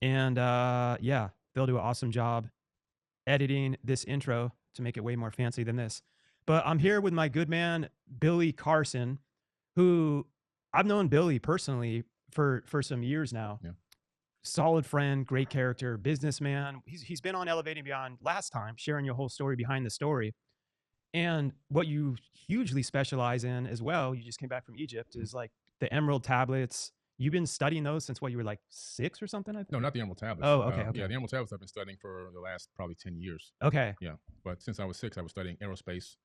And yeah, they'll do an awesome job editing this intro to make it way more fancy than this. But I'm here with my good man, Billy Carson, who I've known Billy personally for some years now. Yeah. Solid friend, great character, businessman. He's been on Elevating Beyond last time, sharing your whole story behind the story. And what you hugely specialize in as well, you just came back from Egypt, is like the Emerald tablets. You've been studying those since what, you were like 6 or something, I think? No, not the Emerald tablets. Oh, okay. Yeah, the Emerald tablets I've been studying for the last probably 10 years. Okay. Yeah, but since I was 6, I was studying aerospace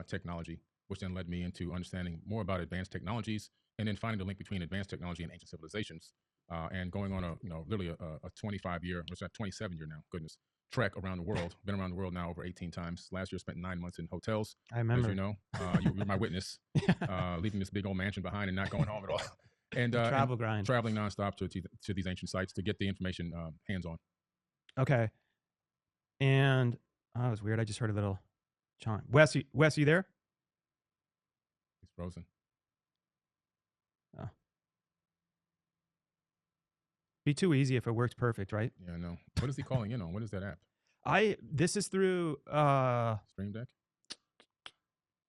technology, which then led me into understanding more about advanced technologies, and then finding the link between advanced technology and ancient civilizations, and going on literally a 25-year, or 27-year now, goodness, trek around the world. Been around the world now over 18 times. Last year, spent 9 months in hotels. I remember. As you know, you're my witness, leaving this big old mansion behind and not going home at all. And grind. Traveling nonstop to these ancient sites to get the information hands-on. Okay. And that was weird. I just heard a little chime. Wes, you there? He's frozen. Oh. Be too easy if it works perfect, right? Yeah, I know. What is he calling in on? What is that app? This is through Stream Deck?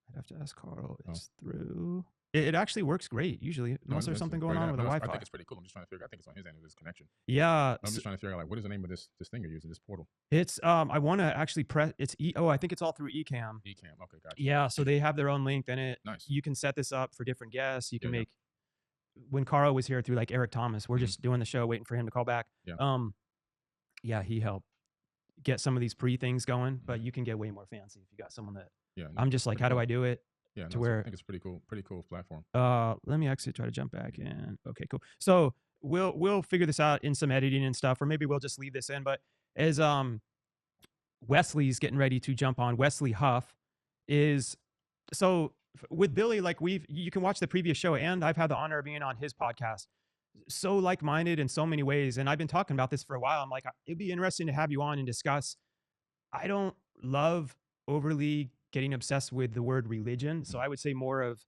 I'd have to ask Carl. It's through. It actually works great usually, unless there's something going on with the Wi-Fi. I think it's pretty cool. I'm just trying to figure. I think it's on his end of his connection. Yeah. I'm just trying to figure out, like, what is the name of this thing you're using, this portal? It's I want to actually press. It's I think it's all through Ecamm. Ecamm. Okay, gotcha. Yeah, so they have their own link. Then nice. You can set this up for different guests. You can make. When Carl was here through like Eric Thomas, we're just doing the show, waiting for him to call back. Yeah. Yeah, he helped get some of these things going, but you can get way more fancy if you got someone that. Yeah. I'm just like, how do I do it? Yeah, to where I think it's pretty cool platform. Let me actually try to jump back in. Okay, cool. So we'll figure this out in some editing and stuff, or maybe we'll just leave this in. But as Wesley's getting ready to jump on, Wesley Huff is so with Billy, like you can watch the previous show, and I've had the honor of being on his podcast. So like-minded in so many ways, and I've been talking about this for a while. I'm like, it'd be interesting to have you on and discuss. I don't love overly getting obsessed with the word religion. So I would say more of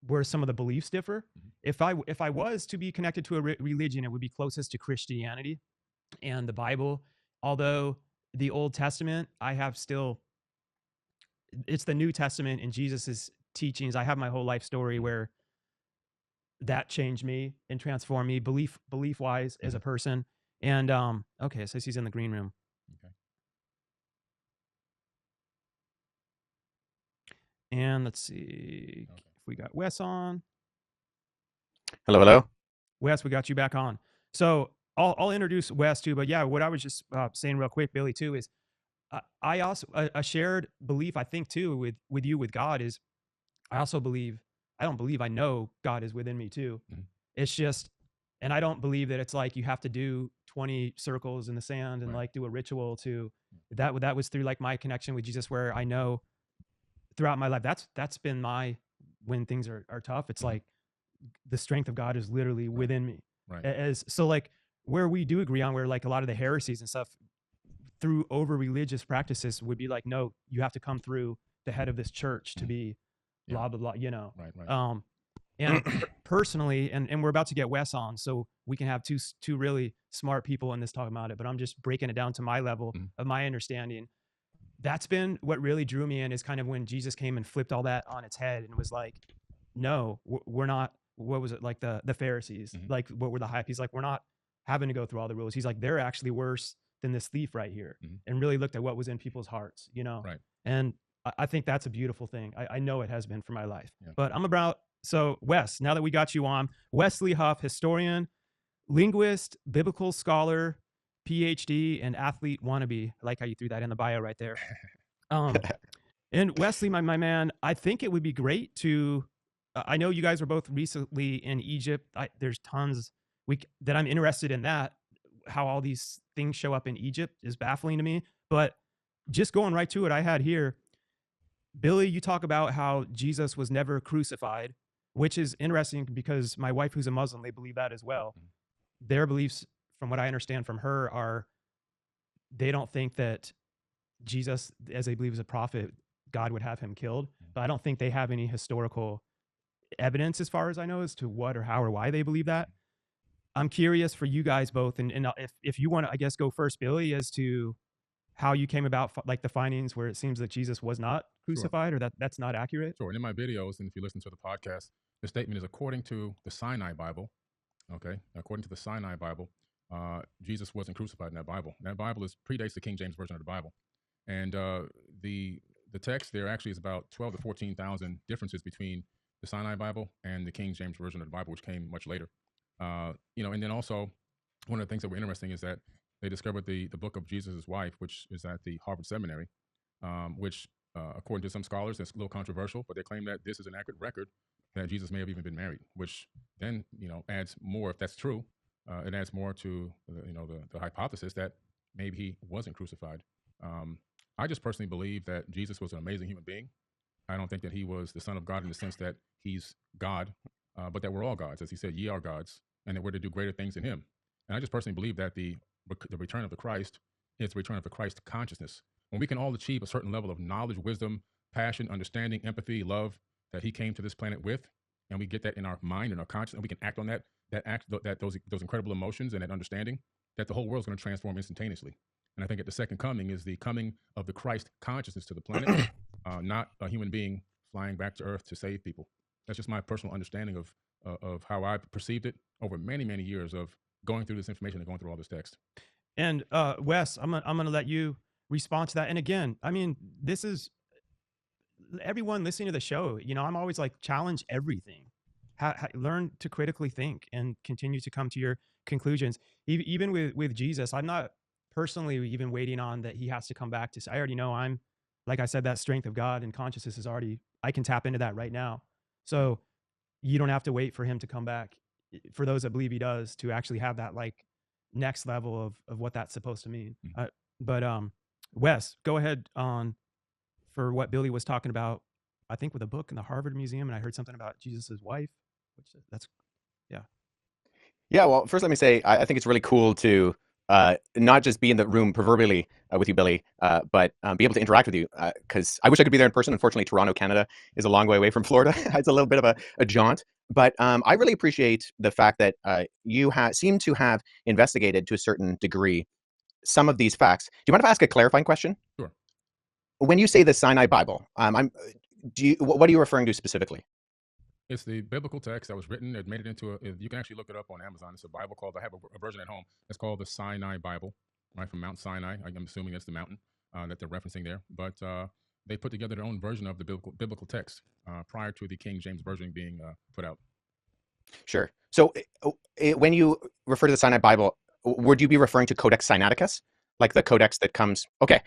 where some of the beliefs differ. If I was to be connected to a religion, it would be closest to Christianity and the Bible. Although the Old Testament, it's the New Testament and Jesus's teachings. I have my whole life story where that changed me and transformed me belief wise as a person. And okay, so he's in the green room. Okay. And let's see if we got Wes on. Hello. Wes, we got you back on. So I'll introduce Wes too. But yeah, what I was just saying real quick, Billy, too, is I also a shared belief, I think, too, with you, with God, is I also believe, I know God is within me too. It's just, and I don't believe that it's like you have to do 20 circles in the sand and like do a ritual to that was through like my connection with Jesus, where I know throughout my life, that's been when things are tough, it's like the strength of God is literally within me. Right. So like where we do agree on, where like a lot of the heresies and stuff through over religious practices would be like, no, you have to come through the head of this church to be blah, blah, blah, Right. And personally, and we're about to get Wes on, so we can have two really smart people in this talking about it, but I'm just breaking it down to my level of my understanding. That's been what really drew me in, is kind of when Jesus came and flipped all that on its head and was like, no, we're not, what was it, like the Pharisees, like what were the hype? He's like, we're not having to go through all the rules. He's like, they're actually worse than this thief right here, and really looked at what was in people's hearts, Right. And I think that's a beautiful thing. I know it has been for my life. But so Wes, now that we got you on, Wesley Huff, historian, linguist, biblical scholar, PhD, and athlete wannabe. I like how you threw that in the bio right there. And Wesley, my man, I think it would be great to, I know you guys were both recently in Egypt. There's tons that I'm interested in that. How all these things show up in Egypt is baffling to me. But just going right to it, I had here, Billy, you talk about how Jesus was never crucified, which is interesting because my wife, who's a Muslim, they believe that as well. Their beliefs, from what I understand from her, are they don't think that Jesus, as they believe is a prophet, God would have him killed. But I don't think they have any historical evidence, as far as I know, as to what or how or why they believe that. I'm curious for you guys both, and if you want to, I guess, go first, Billy, as to how you came about, like the findings where it seems that Jesus was not crucified, or that's not accurate. Sure. And in my videos, and if you listen to the podcast, the statement is according to the Sinai Bible. Okay, according to the Sinai Bible, Jesus wasn't crucified in that Bible. That Bible predates the King James version of the Bible, and the text there actually is about 12 to 14,000 differences between the Sinai Bible and the King James version of the Bible, which came much later. And then also one of the things that were interesting is that they discovered the book of Jesus' wife, which is at the Harvard Seminary, which according to some scholars, that's a little controversial, but they claim that this is an accurate record that Jesus may have even been married, which then adds more, if that's true, it adds more to the hypothesis that maybe he wasn't crucified. I just personally believe that Jesus was an amazing human being. I don't think that he was the Son of God in the sense that he's God, but that we're all gods, as he said, ye are gods, and that we're to do greater things in him. And I just personally believe that the return of the Christ is the return of the Christ consciousness. When we can all achieve a certain level of knowledge, wisdom, passion, understanding, empathy, love that he came to this planet with, and we get that in our mind and our conscience, and we can act on those incredible emotions and that understanding, that the whole world's going to transform instantaneously. And I think at the second coming is the coming of the Christ consciousness to the planet, not a human being flying back to Earth to save people. That's just my personal understanding of how I perceived it over many, many years of going through this information and going through all this text. And Wes, I'm gonna let you respond to that. And again, I mean, this is everyone listening to the show. I'm always like, challenge everything. Learn to critically think and continue to come to your conclusions. Even with Jesus, I'm not personally even waiting on that he has to come back to say, I already know I'm, like I said, that strength of God and consciousness is already, I can tap into that right now. So you don't have to wait for him to come back, for those that believe he does, to actually have that like next level of what that's supposed to mean. But Wes, go ahead on for what Billy was talking about, I think with a book in the Harvard Museum, and I heard something about Jesus's wife, which that's, yeah. Yeah, well, first let me say, I think it's really cool to not just be in the room proverbially with you, Billy, but be able to interact with you, because I wish I could be there in person. Unfortunately, Toronto, Canada is a long way away from Florida. It's a little bit of a jaunt. But I really appreciate the fact that you seem to have investigated to a certain degree some of these facts. Do you mind if I ask a clarifying question? Sure. When you say the Sinai Bible, what are you referring to specifically? It's the biblical text that was written. It made it into you can actually look it up on Amazon. It's a Bible called, I have a version at home. It's called the Sinai Bible, right, from Mount Sinai. I'm assuming that's the mountain that they're referencing there. But they put together their own version of the biblical text prior to the King James version being put out. Sure. So when you refer to the Sinai Bible, would you be referring to Codex Sinaiticus? Like the codex that comes, okay.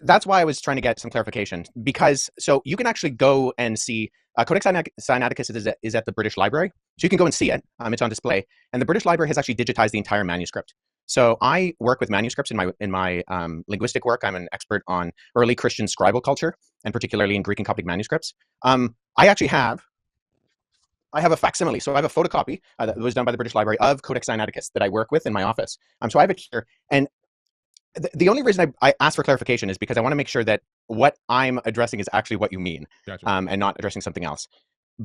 That's why I was trying to get some clarification, because so you can actually go and see Codex Sinaiticus is at the British Library, so you can go and see it. It's on display, and the British Library has actually digitized the entire manuscript. So I work with manuscripts in my linguistic work. I'm an expert on early Christian scribal culture, and particularly in Greek and Coptic manuscripts. I actually have a facsimile. So I have a photocopy that was done by the British Library of Codex Sinaiticus that I work with in my office. So I have it here, and the only reason I asked for clarification is because I want to make sure that what I'm addressing is actually what you mean, Gotcha. And not addressing something else.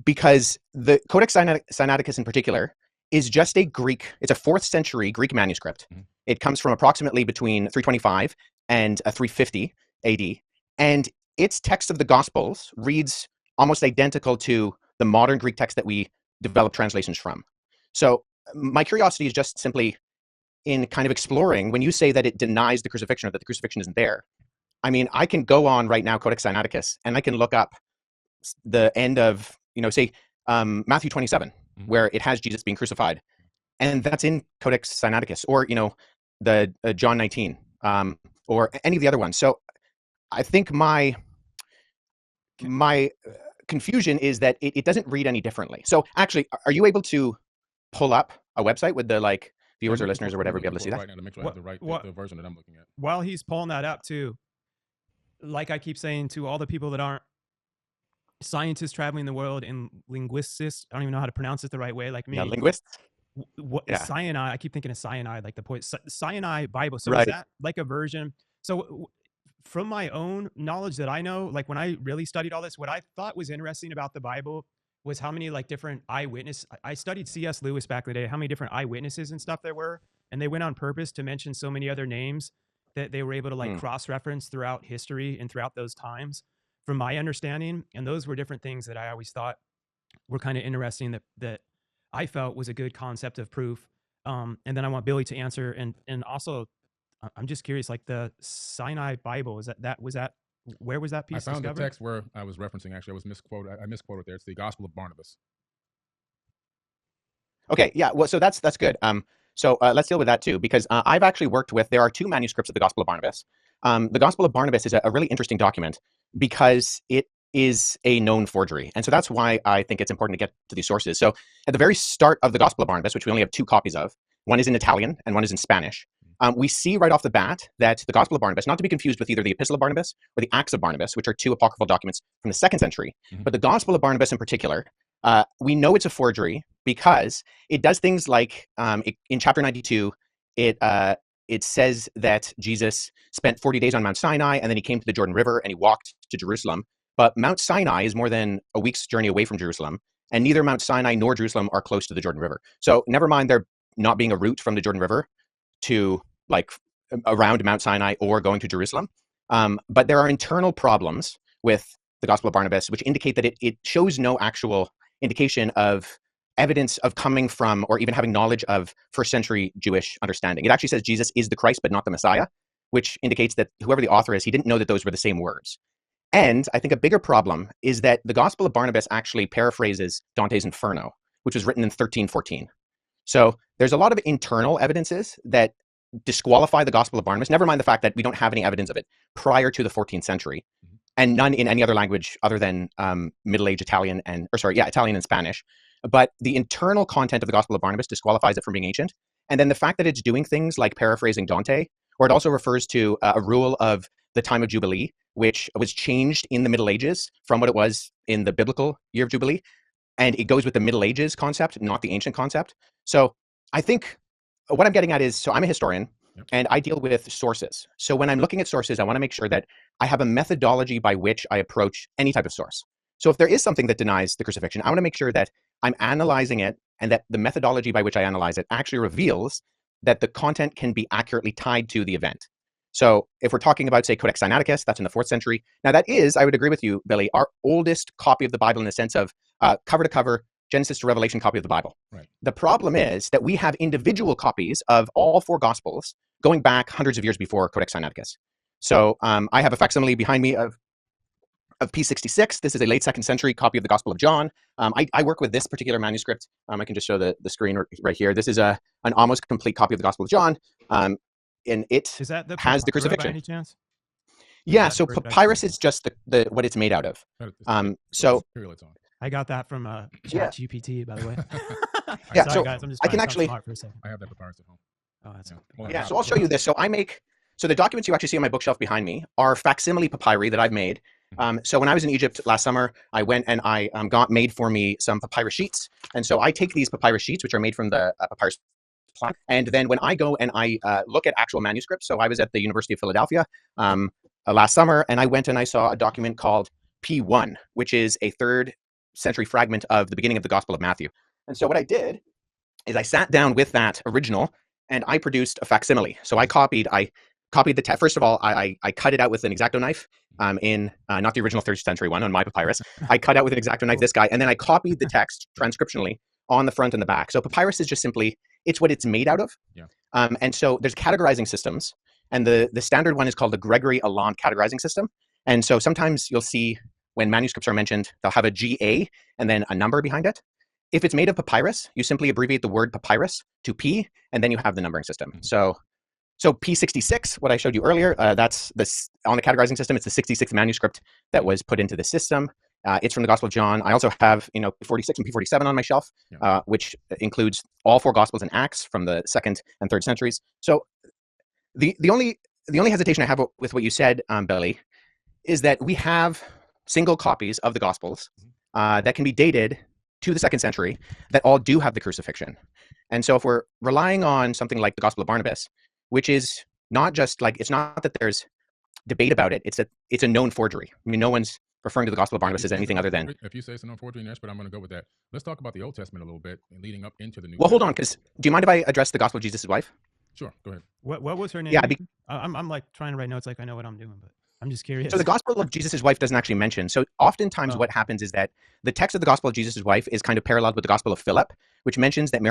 Because the Codex Sinaiticus in particular is just it's a 4th century Greek manuscript. Mm-hmm. It comes from approximately between 325 and 350 AD. And its text of the Gospels reads almost identical to the modern Greek text that we develop translations from. So my curiosity is just simply in kind of exploring, when you say that it denies the crucifixion or that the crucifixion isn't there, I mean, I can go on right now, Codex Sinaiticus, and I can look up the end of, say, Matthew 27, mm-hmm. where it has Jesus being crucified. And that's in Codex Sinaiticus, or, the John 19, or any of the other ones. So I think my confusion is that it doesn't read any differently. So actually, are you able to pull up a website with the viewers or listeners or whatever be able to see that? Right now to make sure I have the version that I'm looking at. While he's pulling that up too, like I keep saying to all the people that aren't scientists traveling the world and linguists, I don't even know how to pronounce it the right way, like me. Yeah, linguists. Sinai, I keep thinking of cyanide, like the point Sinai Bible. So right. Is that like a version? So from my own knowledge that I know, like when I really studied all this, what I thought was interesting about the Bible was how many like different eyewitness. I studied C.S. Lewis back in the day, how many different eyewitnesses and stuff there were. And they went on purpose to mention so many other names that they were able to like cross-reference throughout history and throughout those times, from my understanding. And those were different things that I always thought were kind of interesting that I felt was a good concept of proof. And then I want Billy to answer. And also, I'm just curious, like the Sinai Bible, where was that piece I found discovered? the text where I was referencing. Actually, I was misquoted. I misquoted there. It's the Gospel of Barnabas. Okay, yeah. Well, so that's good. So let's deal with that too, because I've actually worked with. There are 2 manuscripts of the Gospel of Barnabas. The Gospel of Barnabas is a really interesting document because it is a known forgery, and so that's why I think it's important to get to these sources. So at the very start of the Gospel of Barnabas, which we only have 2 copies of, one is in Italian and one is in Spanish. We see right off the bat that the Gospel of Barnabas, not to be confused with either the Epistle of Barnabas or the Acts of Barnabas, which are 2 apocryphal documents from the 2nd century, but the Gospel of Barnabas in particular, we know it's a forgery because it does things like in chapter 92, it says that Jesus spent 40 days on Mount Sinai, and then he came to the Jordan River and he walked to Jerusalem. But Mount Sinai is more than a week's journey away from Jerusalem, and neither Mount Sinai nor Jerusalem are close to the Jordan River. So never mind there not being a route from the Jordan River to like around Mount Sinai or going to Jerusalem. But there are internal problems with the Gospel of Barnabas, which indicate that it shows no actual indication of evidence of coming from or even having knowledge of first century Jewish understanding. It actually says Jesus is the Christ, but not the Messiah, which indicates that whoever the author is, he didn't know that those were the same words. And I think a bigger problem is that the Gospel of Barnabas actually paraphrases Dante's Inferno, which was written in 1314. So there's a lot of internal evidences that disqualify the Gospel of Barnabas, never mind the fact that we don't have any evidence of it prior to the 14th century, and none in any other language other than Middle Age Italian Italian and Spanish. But the internal content of the Gospel of Barnabas disqualifies it from being ancient. And then the fact that it's doing things like paraphrasing Dante, or it also refers to a rule of the time of Jubilee, which was changed in the Middle Ages from what it was in the biblical year of Jubilee. And it goes with the Middle Ages concept, not the ancient concept. So I think what I'm getting at is, so I'm a historian, and I deal with sources. So when I'm looking at sources, I want to make sure that I have a methodology by which I approach any type of source. So if there is something that denies the crucifixion, I want to make sure that I'm analyzing it and that the methodology by which I analyze it actually reveals that the content can be accurately tied to the event. So if we're talking about, say, Codex Sinaiticus, that's in the 4th century. Now that is, I would agree with you, Billy, our oldest copy of the Bible in the sense of cover to cover, Genesis to Revelation copy of the Bible. Right. The problem is that we have individual copies of all 4 Gospels going back hundreds of years before Codex Sinaiticus. So I have a facsimile behind me of P66. This is a late 2nd century copy of the Gospel of John. I work with this particular manuscript. I can just show the screen right here. This is an almost complete copy of the Gospel of John. And it has the crucifixion. By any chance? Yeah, so papyrus is just the what it's made out of. So I got that from ChatGPT, by the way. Yeah, sorry, so guys, I'm just I can actually. smart for a second. I have that papyrus at home. Oh, that's Yeah, so I'll show you this. So the documents you actually see on my bookshelf behind me are facsimile papyri that I've made. So when I was in Egypt last summer, I went and I got made for me some papyrus sheets. And so I take these papyrus sheets, which are made from the papyrus plant, and then when I go and I look at actual manuscripts, so I was at the University of Philadelphia last summer, and I went and I saw a document called P1, which is a 3rd century fragment of the beginning of the Gospel of Matthew. And so what I did is I sat down with that original and I produced a facsimile. So I copied the text. First of all, I cut it out with an X-Acto knife in not the original 3rd century one on my papyrus. I cut out with an X-Acto knife this guy, and then I copied the text transcriptionally on the front and the back. So papyrus is just simply, it's what it's made out of. Yeah. And so there's categorizing systems, and the standard one is called the Gregory-Allant categorizing system. And so sometimes you'll see when manuscripts are mentioned, they'll have a GA and then a number behind it. If it's made of papyrus, you simply abbreviate the word papyrus to P, and then you have the numbering system. So P66, what I showed you earlier, that's on the categorizing system. It's the 66th manuscript that was put into the system. It's from the Gospel of John. I also have, P46 and P47 on my shelf, which includes all 4 Gospels and Acts from the 2nd and 3rd centuries. So the only hesitation I have with what you said, Billy, is that we have single copies of the Gospels that can be dated to the 2nd century that all do have the crucifixion. And so if we're relying on something like the Gospel of Barnabas, which is not just like, it's not that there's debate about it, it's a known forgery. I mean, no one's referring to the Gospel of Barnabas as anything other than. If you say it's no forgery, yes, but I'm going to go with that. Let's talk about the Old Testament a little bit and leading up into the New. Well, hold on, because do you mind if I address the Gospel of Jesus' wife? Sure, go ahead. What was her name? Yeah, I'm like trying to write notes like I know what I'm doing, but I'm just curious. So the Gospel of Jesus' wife doesn't actually mention. So oftentimes what happens is that the text of the Gospel of Jesus' wife is kind of paralleled with the Gospel of Philip, which mentions that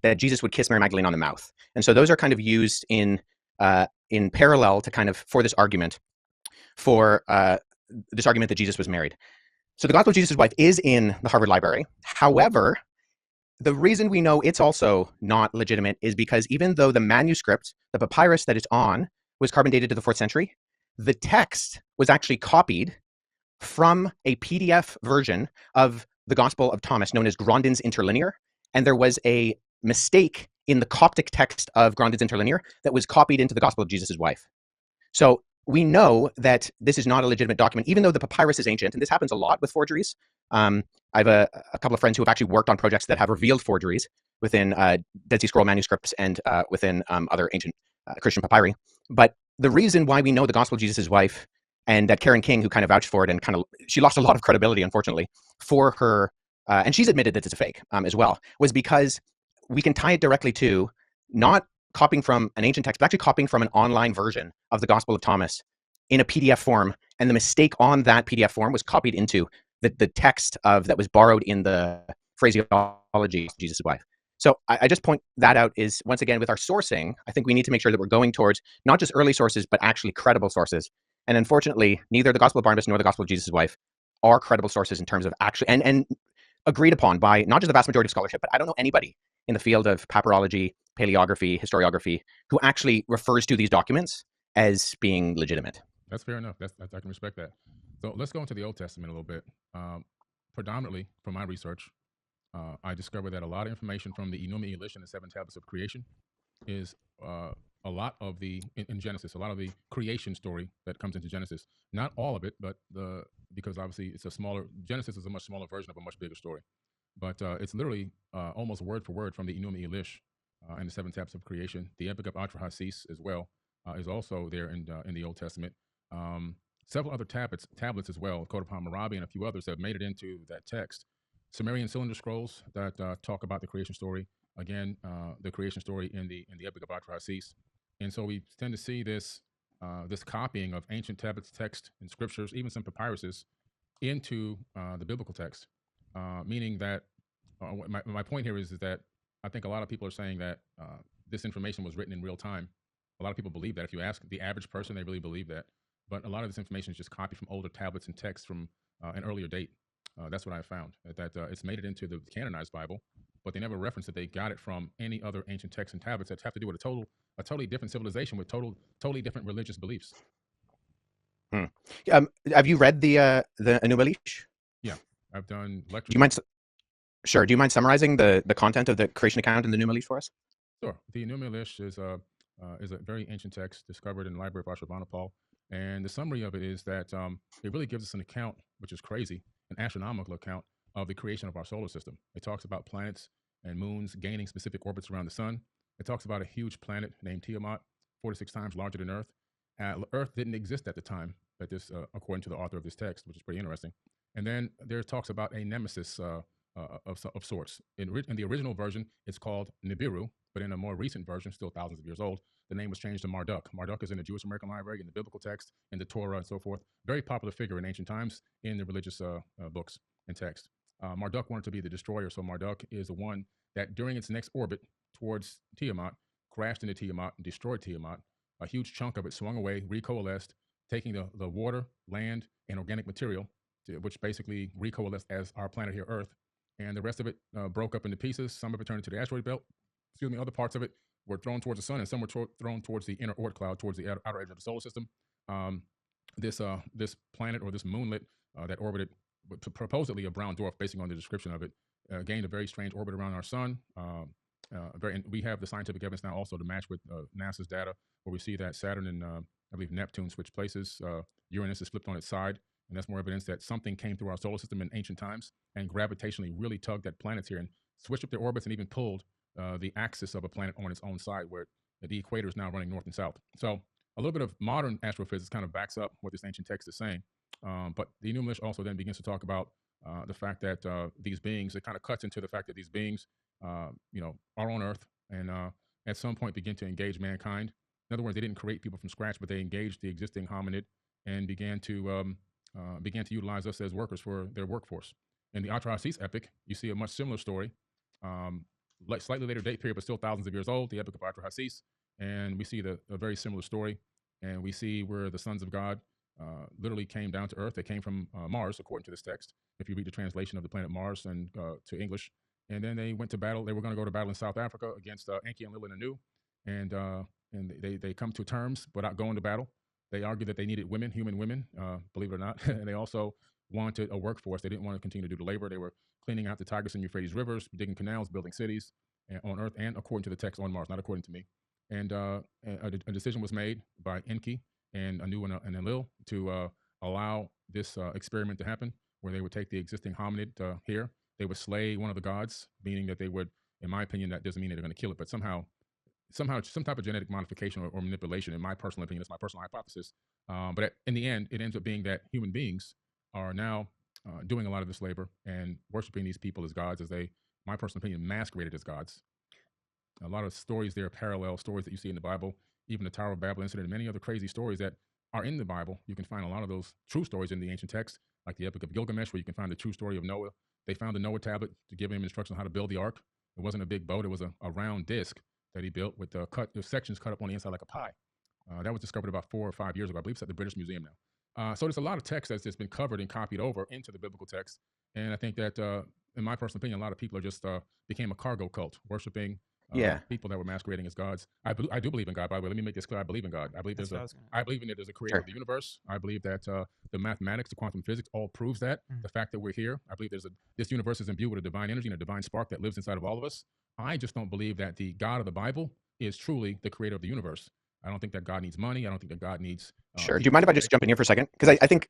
that Jesus would kiss Mary Magdalene on the mouth. And so those are kind of used in parallel to kind of for this argument that Jesus was married. So the Gospel of Jesus' wife is in the Harvard Library. However, the reason we know it's also not legitimate is because even though the manuscript, the papyrus that it's on, was carbon dated to the 4th century, the text was actually copied from a PDF version of the Gospel of Thomas known as Grandin's Interlinear. And there was a mistake in the Coptic text of Grandin's Interlinear that was copied into the Gospel of Jesus' wife. So we know that this is not a legitimate document, even though the papyrus is ancient. And this happens a lot with forgeries. I have a couple of friends who have actually worked on projects that have revealed forgeries within Dead Sea Scroll manuscripts and within other ancient Christian papyri. But the reason why we know the Gospel of Jesus' wife and that Karen King, who kind of vouched for it and she lost a lot of credibility, unfortunately, for her, and she's admitted that it's a fake as well, was because we can tie it directly to not copying from an ancient text, but actually copying from an online version of the Gospel of Thomas in a PDF form. And the mistake on that PDF form was copied into the text that was borrowed in the phraseology of Jesus' wife. So I just point that out is, once again, with our sourcing, I think we need to make sure that we're going towards not just early sources, but actually credible sources. And unfortunately, neither the Gospel of Barnabas nor the Gospel of Jesus' wife are credible sources in terms of actually, and agreed upon by not just the vast majority of scholarship, but I don't know anybody in the field of papyrology, paleography, historiography, who actually refers to these documents as being legitimate. That's fair enough. I can respect that. So let's go into the Old Testament a little bit. Predominantly, from my research, I discovered that a lot of information from the Enuma Elish and the 7 tablets of creation is a lot of in Genesis, a lot of the creation story that comes into Genesis. Not all of it, but because obviously it's Genesis is a much smaller version of a much bigger story. But it's literally almost word for word from the Enuma Elish and the 7 tablets of creation. The Epic of Atrahasis as well is also there in the Old Testament. Several other tablets as well, Code of Hammurabi and a few others have made it into that text. Sumerian cylinder scrolls that talk about the creation story. Again, the creation story in the Epic of Atrahasis. And so we tend to see this copying of ancient tablets, text, and scriptures, even some papyruses, into the biblical text. Meaning that my point here is that I think a lot of people are saying that this information was written in real time. A lot of people believe that. If you ask the average person, they really believe that. But a lot of this information is just copied from older tablets and texts from an earlier date. That's what I found, that it's made it into the canonized Bible, but they never reference that they got it from any other ancient texts and tablets that have to do with a totally different civilization with totally different religious beliefs. Have you read the Enuma Elish? Yeah, I've done lectures. Do you mind summarizing the content of the creation account in the Enuma Elish for us? Sure. The Enuma Elish is a very ancient text discovered in the Library of Ashurbanipal. And the summary of it is that it really gives us an account, which is crazy, an astronomical account of the creation of our solar system. It talks about planets and moons gaining specific orbits around the sun. It talks about a huge planet named Tiamat, 46 times larger than Earth. Earth didn't exist at the time, according to the author of this text, which is pretty interesting. And then there talks about a nemesis of sorts. In the original version, it's called Nibiru, but in a more recent version, still thousands of years old, the name was changed to Marduk. Marduk is in the Jewish American Library, in the biblical text, in the Torah, and so forth. Very popular figure in ancient times in the religious books and text. Marduk wanted to be the destroyer, so Marduk is the one that, during its next orbit towards Tiamat, crashed into Tiamat and destroyed Tiamat. A huge chunk of it swung away, recoalesced, taking the water, land, and organic material, which basically recoalesced as our planet here, Earth. And the rest of it broke up into pieces. Some of it turned into the asteroid belt. Other parts of it were thrown towards the sun, and some were thrown towards the inner Oort cloud, towards the outer edge of the solar system. This planet, or this moonlet that orbited, supposedly a brown dwarf, based on the description of it, gained a very strange orbit around our sun. And we have the scientific evidence now also to match with NASA's data, where we see that Saturn and I believe Neptune switch places. Uranus is flipped on its side, and that's more evidence that something came through our solar system in ancient times and gravitationally really tugged at planets here and switched up their orbits and even pulled the axis of a planet on its own side, where the equator is now running north and south. So a little bit of modern astrophysics kind of backs up what this ancient text is saying. But the Enuma Elish also then begins to talk about the fact that these beings, it kind of cuts into the fact that these beings, are on Earth and at some point begin to engage mankind. In other words, they didn't create people from scratch, but they engaged the existing hominid and began to utilize us as workers for their workforce. In the Atrahasis epic, you see a much similar story, slightly later date period, but still thousands of years old, the epic of Atrahasis, and we see a very similar story, and we see where the sons of God literally came down to Earth. They came from Mars, according to this text, if you read the translation of the planet Mars and to English. And then they went to battle. They were going to go to battle in South Africa against Enki, Enlil, and Anu. And they come to terms without going to battle. They argued that they needed women, human women, believe it or not. And they also wanted a workforce. They didn't want to continue to do the labor. They were cleaning out the Tigris and Euphrates rivers, digging canals, building cities on Earth, and according to the text on Mars, not according to me. And a decision was made by Enki and Anu and Enlil to allow this experiment to happen, where they would take the existing hominid here. They would slay one of the gods, meaning that they would, in my opinion, that doesn't mean that they're going to kill it, but somehow some type of genetic modification or manipulation, in my personal opinion, that's my personal hypothesis. But in the end, it ends up being that human beings are now doing a lot of this labor and worshiping these people as gods, as they, my personal opinion, masqueraded as gods. A lot of stories there, parallel stories that you see in the Bible, even the Tower of Babel incident, and many other crazy stories that are in the Bible. You can find a lot of those true stories in the ancient text, like the Epic of Gilgamesh, where you can find the true story of Noah. They found the Noah tablet to give him instructions on how to build the ark. It wasn't a big boat. It was a round disc that he built with the sections cut up on the inside like a pie. That was discovered about 4 or 5 years ago. I believe it's at the British Museum now. So there's a lot of text that's been covered and copied over into the biblical text. And I think that, in my personal opinion, a lot of people are just became a cargo cult, worshiping people that were masquerading as gods. I do believe in God, by the way. Let me make this clear. I believe in God. I believe there's a creator of the universe. I believe that the mathematics, the quantum physics, all proves that. The fact that we're here. I believe this universe is imbued with a divine energy and a divine spark that lives inside of all of us. I just don't believe that the God of the Bible is truly the creator of the universe. I don't think that God needs money. I don't think that God needs... Sure. Do you mind if I just jump in here for a second? Because I think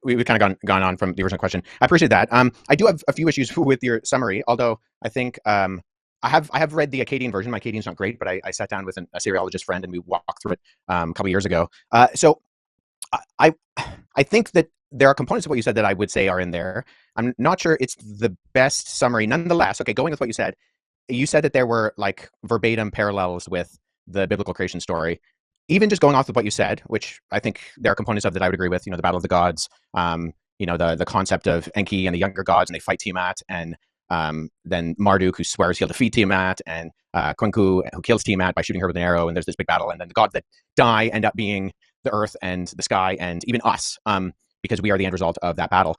we've kind of gone on from the original question. I appreciate that. I do have a few issues with your summary, although I think I have read the Akkadian version. My Akkadian's not great, but I sat down with a Syriologist friend and we walked through it a couple years ago. So I think that there are components of what you said that I would say are in there. I'm not sure it's the best summary. Nonetheless, okay, going with what you said that there were like verbatim parallels with the biblical creation story. Even just going off of what you said, which I think there are components of that I would agree with, the Battle of the Gods, the concept of Enki and the younger gods, and they fight Tiamat, and then Marduk, who swears he'll defeat Tiamat, and Kunku, who kills Tiamat by shooting her with an arrow, and there's this big battle, and then the gods that die end up being the earth and the sky and even us, because we are the end result of that battle.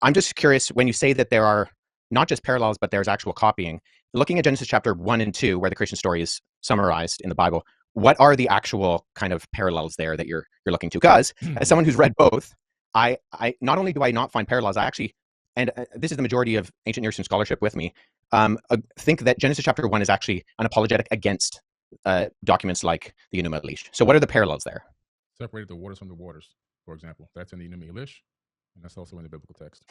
I'm just curious, when you say that there are not just parallels, but there's actual copying, looking at Genesis chapter 1 and 2, where the creation story is summarized in the Bible, what are the actual kind of parallels there that you're looking to? Because as someone who's read both, I not only do I not find parallels, I actually, and this is the majority of ancient Near Eastern scholarship with me, think that Genesis chapter 1 is actually an apologetic against documents like the Enuma Elish. So what are the parallels there? Separated the waters from the waters, for example. That's in the Enuma Elish, and that's also in the biblical text.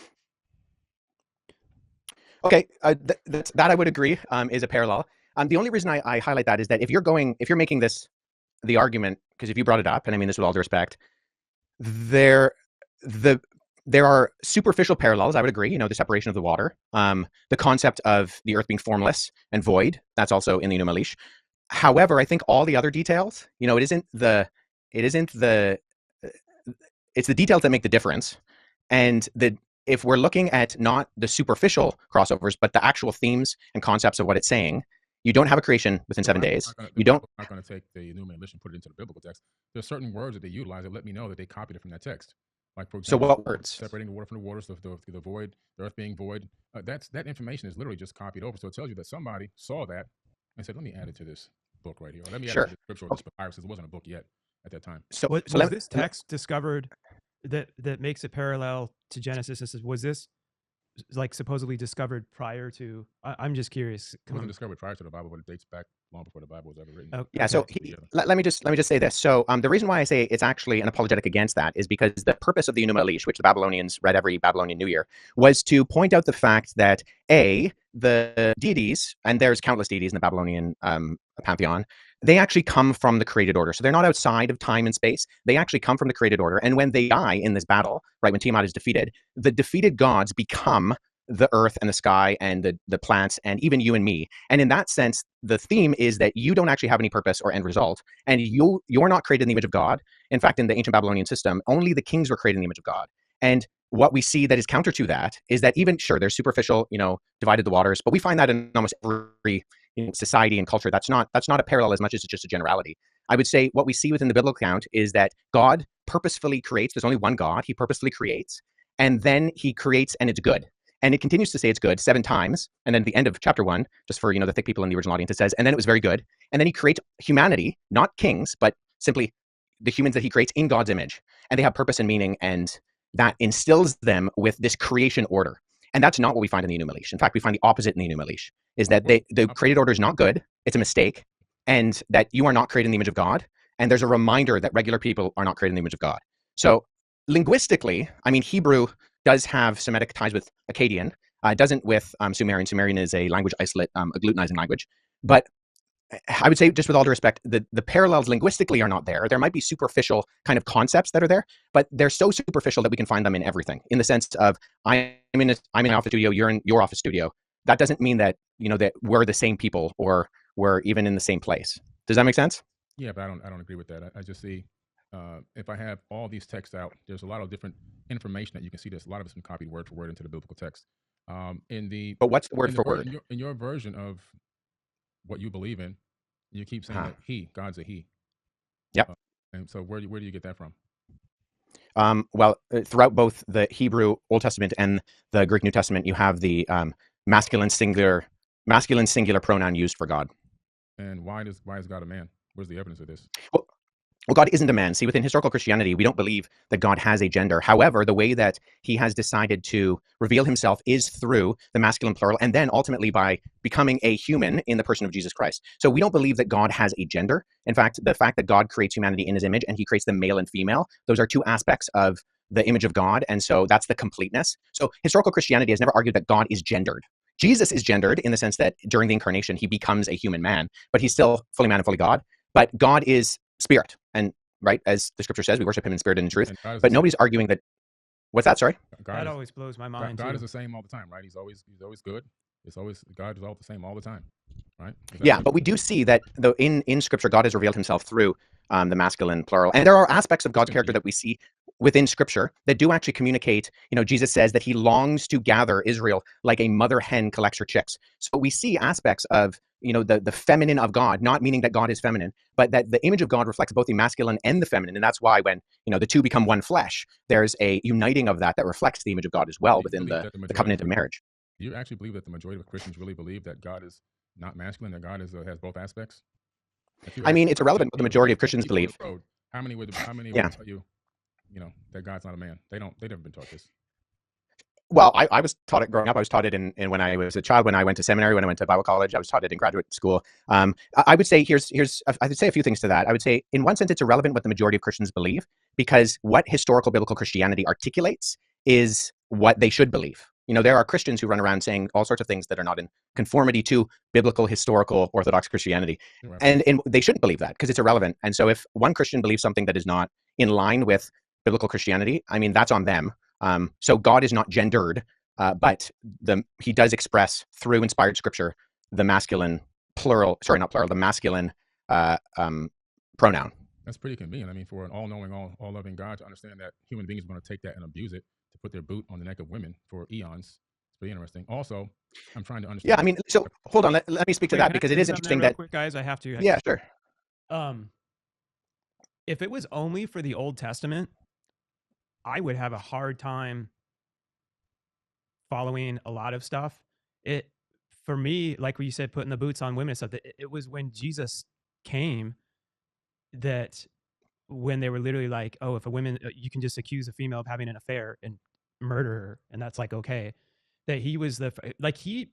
Okay, that I would agree is a parallel. The only reason I highlight that is that if you're making this the argument, because if you brought it up, and I mean this with all due respect, there are superficial parallels. I would agree. The separation of the water, the concept of the earth being formless and void. That's also in the Enuma Elish. However, I think all the other details, it's the details that make the difference, and if we're looking at not the superficial crossovers, but the actual themes and concepts of what it's saying, you don't have a creation within 7 days. I'm not going to take the Enuma Elish and put it into the biblical text. There's certain words that they utilize that let me know that they copied it from that text. Like, for example, so what words? Separating the water from the waters, the void, the earth being void. That information is literally just copied over. So it tells you that somebody saw that and said, let me add it to this book right here. Or let me add it to the scripture or this papyrus, because it wasn't a book yet at that time. So was this text discovered that makes it parallel to Genesis? Was this like supposedly discovered prior to? I'm just curious. It wasn't discovered prior to the Bible, but it dates back long before the Bible was ever written. Okay. Yeah. So let me just say this. So the reason why I say it's actually an apologetic against that is because the purpose of the Enuma Elish, which the Babylonians read every Babylonian New Year, was to point out the fact that the deities, and there's countless deities in the Babylonian pantheon, they actually come from the created order. So they're not outside of time and space. They actually come from the created order. And when they die in this battle, right, when Tiamat is defeated, the defeated gods become the earth and the sky and the plants and even you and me. And in that sense, the theme is that you don't actually have any purpose or end result, and you're not created in the image of God. In fact, in the ancient Babylonian system, only the kings were created in the image of God. And what we see that is counter to that is that even, sure, there's superficial, divided the waters, but we find that in almost every society and culture. That's not a parallel as much as it's just a generality. I would say what we see within the biblical account is that God purposefully creates. There's only one God. He purposefully creates, and then he creates, and it's good. And it continues to say it's good 7 times. And then at the end of chapter 1, just for, the thick people in the original audience, it says, and then it was very good. And then he creates humanity, not kings, but simply the humans that he creates in God's image. And they have purpose and meaning, and that instills them with this creation order. And that's not what we find in the Enuma Elish. In fact, we find the opposite in the Enuma Elish, is that the created order is not good. It's a mistake. And that you are not created in the image of God. And there's a reminder that regular people are not created in the image of God. So linguistically, Hebrew does have Semitic ties with Akkadian. It doesn't with Sumerian. Sumerian is a language isolate, a glutenizing language. But I would say, just with all due respect, the parallels linguistically are not there. There might be superficial kind of concepts that are there, but they're so superficial that we can find them in everything. In the sense of, I'm in an office studio, you're in your office studio. That doesn't mean that that we're the same people or we're even in the same place. Does that make sense? Yeah, but I don't agree with that. I just see, if I have all these texts out, there's a lot of different information that you can see. There's a lot of it's been copied word for word into the biblical text. But what's the word for word? In your version of what you believe in, you keep saying that God's a he. Yep. And so where do you get that from? Well, throughout both the Hebrew Old Testament and the Greek New Testament, you have the masculine singular pronoun used for God. And why is God a man? Where's the evidence of this? Well, God isn't a man. See, within historical Christianity, we don't believe that God has a gender. However, the way that he has decided to reveal himself is through the masculine plural, and then ultimately by becoming a human in the person of Jesus Christ. So we don't believe that God has a gender. In fact, the fact that God creates humanity in his image and he creates them male and female, those are 2 aspects of the image of God. And so that's the completeness. So historical Christianity has never argued that God is gendered. Jesus is gendered in the sense that during the incarnation, he becomes a human man, but he's still fully man and fully God. But God is spirit, and right, as the scripture says, we worship him in spirit and in truth. But nobody's arguing that. What's that? Sorry. That always blows my mind. God is the same all the time, right? He's always good. God is all the same all the time, right? Yeah, but we do see that though in scripture, God has revealed himself through the masculine plural, and there are aspects of God's character that we see within scripture that do actually communicate. Jesus says that he longs to gather Israel like a mother hen collects her chicks. So we see aspects of the feminine of God, not meaning that God is feminine, but that the image of God reflects both the masculine and the feminine. And that's why when the 2 become one flesh, there's a uniting of that reflects the image of God as well within the covenant of marriage. Do you actually believe that the majority of Christians really believe that God is not masculine, that God has both aspects? It's irrelevant what the majority of Christians believe. How many would tell you, that God's not a man? They've never been taught this. Well, I was taught it growing up. I was taught it in when I was a child, when I went to seminary, when I went to Bible college. I was taught it in graduate school. I would say I would say a few things to that. I would say in one sense, it's irrelevant what the majority of Christians believe, because what historical biblical Christianity articulates is what they should believe. There are Christians who run around saying all sorts of things that are not in conformity to biblical, historical, Orthodox Christianity. Right. And they shouldn't believe that because it's irrelevant. And so if one Christian believes something that is not in line with biblical Christianity, that's on them. So God is not gendered, but he does express through inspired scripture the masculine the masculine pronoun. That's pretty convenient. For an all-knowing, all-loving God to understand that human beings are going to take that and abuse it to put their boot on the neck of women for eons. It's pretty interesting. Also, I'm trying to understand. Yeah, so hold on. Let me speak to that, because it is interesting that. Quick, guys, I have to. Yeah, sure. If it was only for the Old Testament, I would have a hard time following a lot of stuff. For me, like what you said, putting the boots on women and stuff, it was when Jesus came that when they were literally like, oh, if a woman, you can just accuse a female of having an affair and murder her, and that's like okay, that he was he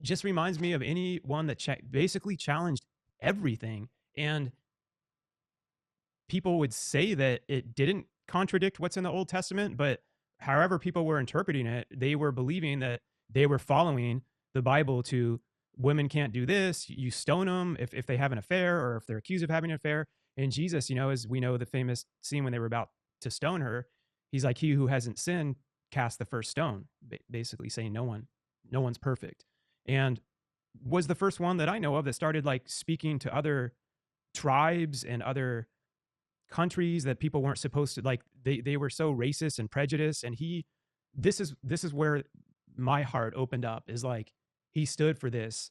just reminds me of anyone that basically challenged everything. And people would say that it didn't contradict what's in the Old Testament, but however people were interpreting it, they were believing that they were following the Bible to women can't do this. You stone them if they have an affair or if they're accused of having an affair. And Jesus, you know, as we know the famous scene when they were about to stone her, he's like, he who hasn't sinned cast the first stone, basically saying no one's perfect. And was the first one that I know of that started like speaking to other tribes and other countries that people weren't supposed to, like they were so racist and prejudiced. And this is where my heart opened up, is like he stood for this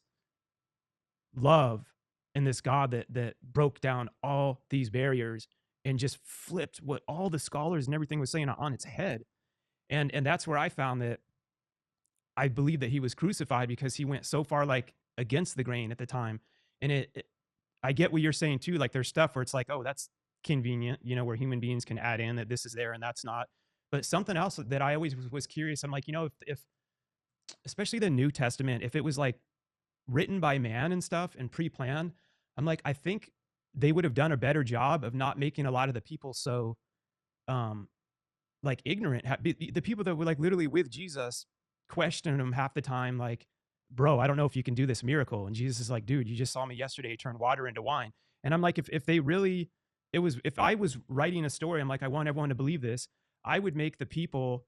love and this God that broke down all these barriers and just flipped what all the scholars and everything was saying on its head. And that's where I found that I believe that he was crucified, because he went so far like against the grain at the time. And I get what you're saying too. Like there's stuff where it's like, oh, that's convenient, you know, where human beings can add in that this is there and that's not. But something else that I always was curious. I'm like, you know, if especially the New Testament, if it was like written by man and stuff and pre-planned, I'm like, I think they would have done a better job of not making a lot of the people so like ignorant. The people that were like literally with Jesus questioning him half the time, like, bro, I don't know if you can do this miracle. And Jesus is like, dude, you just saw me yesterday turn water into wine. And I'm like, if they really, if I was writing a story, I'm like, I want everyone to believe this, I would make the people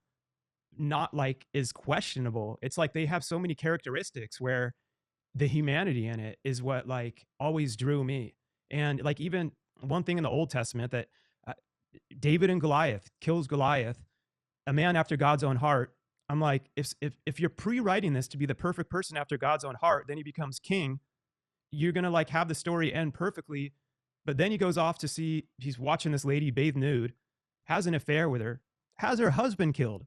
not like is questionable. It's like they have so many characteristics where the humanity in it is what like always drew me. And like even one thing in the Old Testament that David and Goliath kills Goliath, a man after God's own heart. I'm like, if you're pre-writing this to be the perfect person after God's own heart, then he becomes king. You're going to like have the story end perfectly. But then he goes off to see, he's watching this lady bathe nude, has an affair with her, has her husband killed.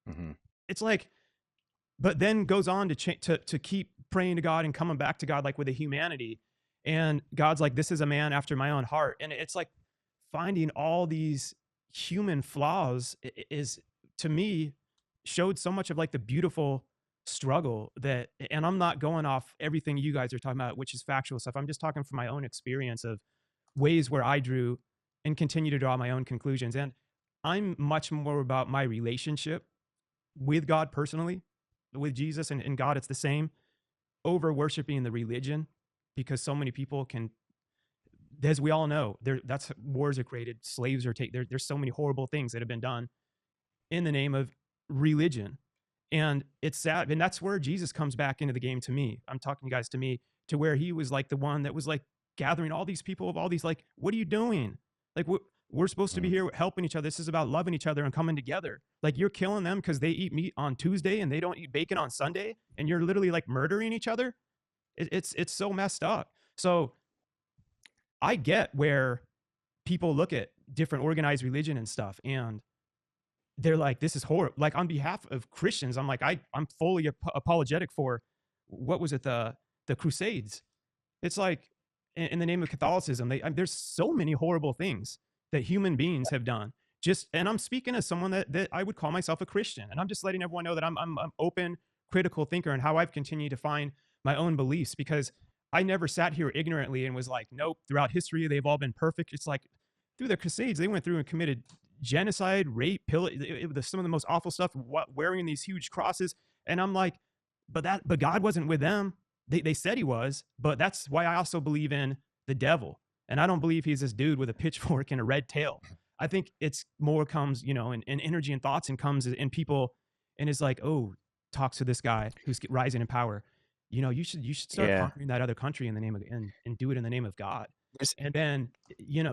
Mm-hmm. It's like, but then goes on to keep praying to God and coming back to God, like with a humanity. And God's like, this is a man after my own heart. And it's like finding all these human flaws is, to me, showed so much of like the beautiful struggle that, and I'm not going off everything you guys are talking about, which is factual stuff. I'm just talking from my own experience of ways where I drew and continue to draw my own conclusions. And I'm much more about my relationship with God personally, with Jesus and God. It's the same, over worshiping the religion, because so many people can, as we all know, that's wars are created, slaves are taken. There's so many horrible things that have been done in the name of religion. And it's sad. And that's where Jesus comes back into the game to me. I'm talking, you guys, to me, to where he was like the one that was like gathering all these people of all these, like, what are you doing? Like, we're supposed to be here helping each other. This is about loving each other and coming together. Like, you're killing them because they eat meat on Tuesday and they don't eat bacon on Sunday. And you're literally like murdering each other. It's so messed up. So I get where people look at different organized religion and stuff, and they're like, this is horrible. Like, on behalf of Christians, I'm like, I'm fully apologetic for, what was it, the Crusades. It's like, in the name of Catholicism, there's so many horrible things that human beings have done. And I'm speaking as someone that I would call myself a Christian, and I'm just letting everyone know that I'm open, critical thinker, and how I've continued to find my own beliefs, because I never sat here ignorantly and was like, nope, throughout history, they've all been perfect. It's like, through the Crusades, they went through and committed genocide, rape, some of the most awful stuff, wearing these huge crosses. And I'm like, but God wasn't with them. They said he was, but that's why I also believe in the devil. And I don't believe he's this dude with a pitchfork and a red tail. I think it's more comes, in energy and thoughts, and comes in people, and is like, oh, talks to this guy who's rising in power. You should start conquering that other country in the name of, and do it in the name of God. And then,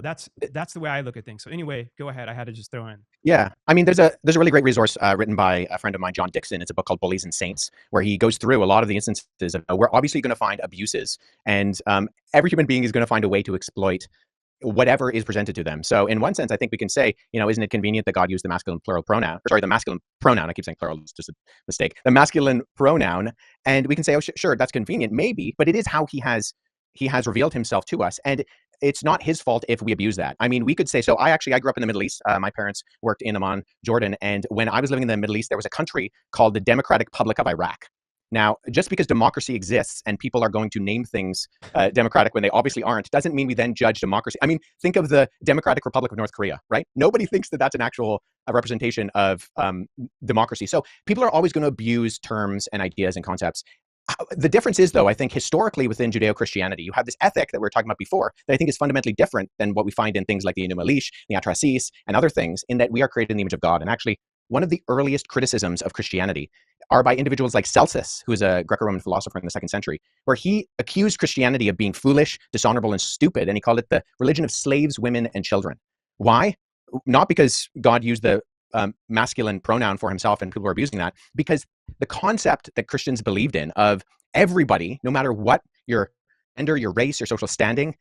that's the way I look at things. So anyway, go ahead. I had to just throw in. Yeah. I mean, there's a really great resource written by a friend of mine, John Dixon. It's a book called Bullies and Saints, where he goes through a lot of the instances of where obviously you're going to find abuses, and every human being is going to find a way to exploit whatever is presented to them. So in one sense, I think we can say, isn't it convenient that God used the masculine plural pronoun, the masculine pronoun, I keep saying plural, it's just a mistake, the masculine pronoun. And we can say, oh, sure, that's convenient, maybe, but it is how he has revealed himself to us. And it's not his fault if we abuse that. I mean, we could say, so I grew up in the Middle East. My parents worked in Amman, Jordan. And when I was living in the Middle East, there was a country called the Democratic Republic of Iraq. Now, just because democracy exists and people are going to name things democratic when they obviously aren't, doesn't mean we then judge democracy. I mean, think of the Democratic Republic of North Korea, right? Nobody thinks that that's an actual a representation of democracy. So people are always going to abuse terms and ideas and concepts. The difference is, though, I think historically within Judeo-Christianity, you have this ethic that we were talking about before that I think is fundamentally different than what we find in things like the Enuma, Elish, the Atrasis, and other things, in that we are created in the image of God. And actually, one of the earliest criticisms of Christianity are by individuals like Celsus, who is a Greco-Roman philosopher in the 2nd century, where he accused Christianity of being foolish, dishonorable, and stupid, and he called it the religion of slaves, women, and children. Why? Not because God used the masculine pronoun for himself and people were abusing that, because the concept that Christians believed in of everybody, no matter what your gender, your race, your social standing,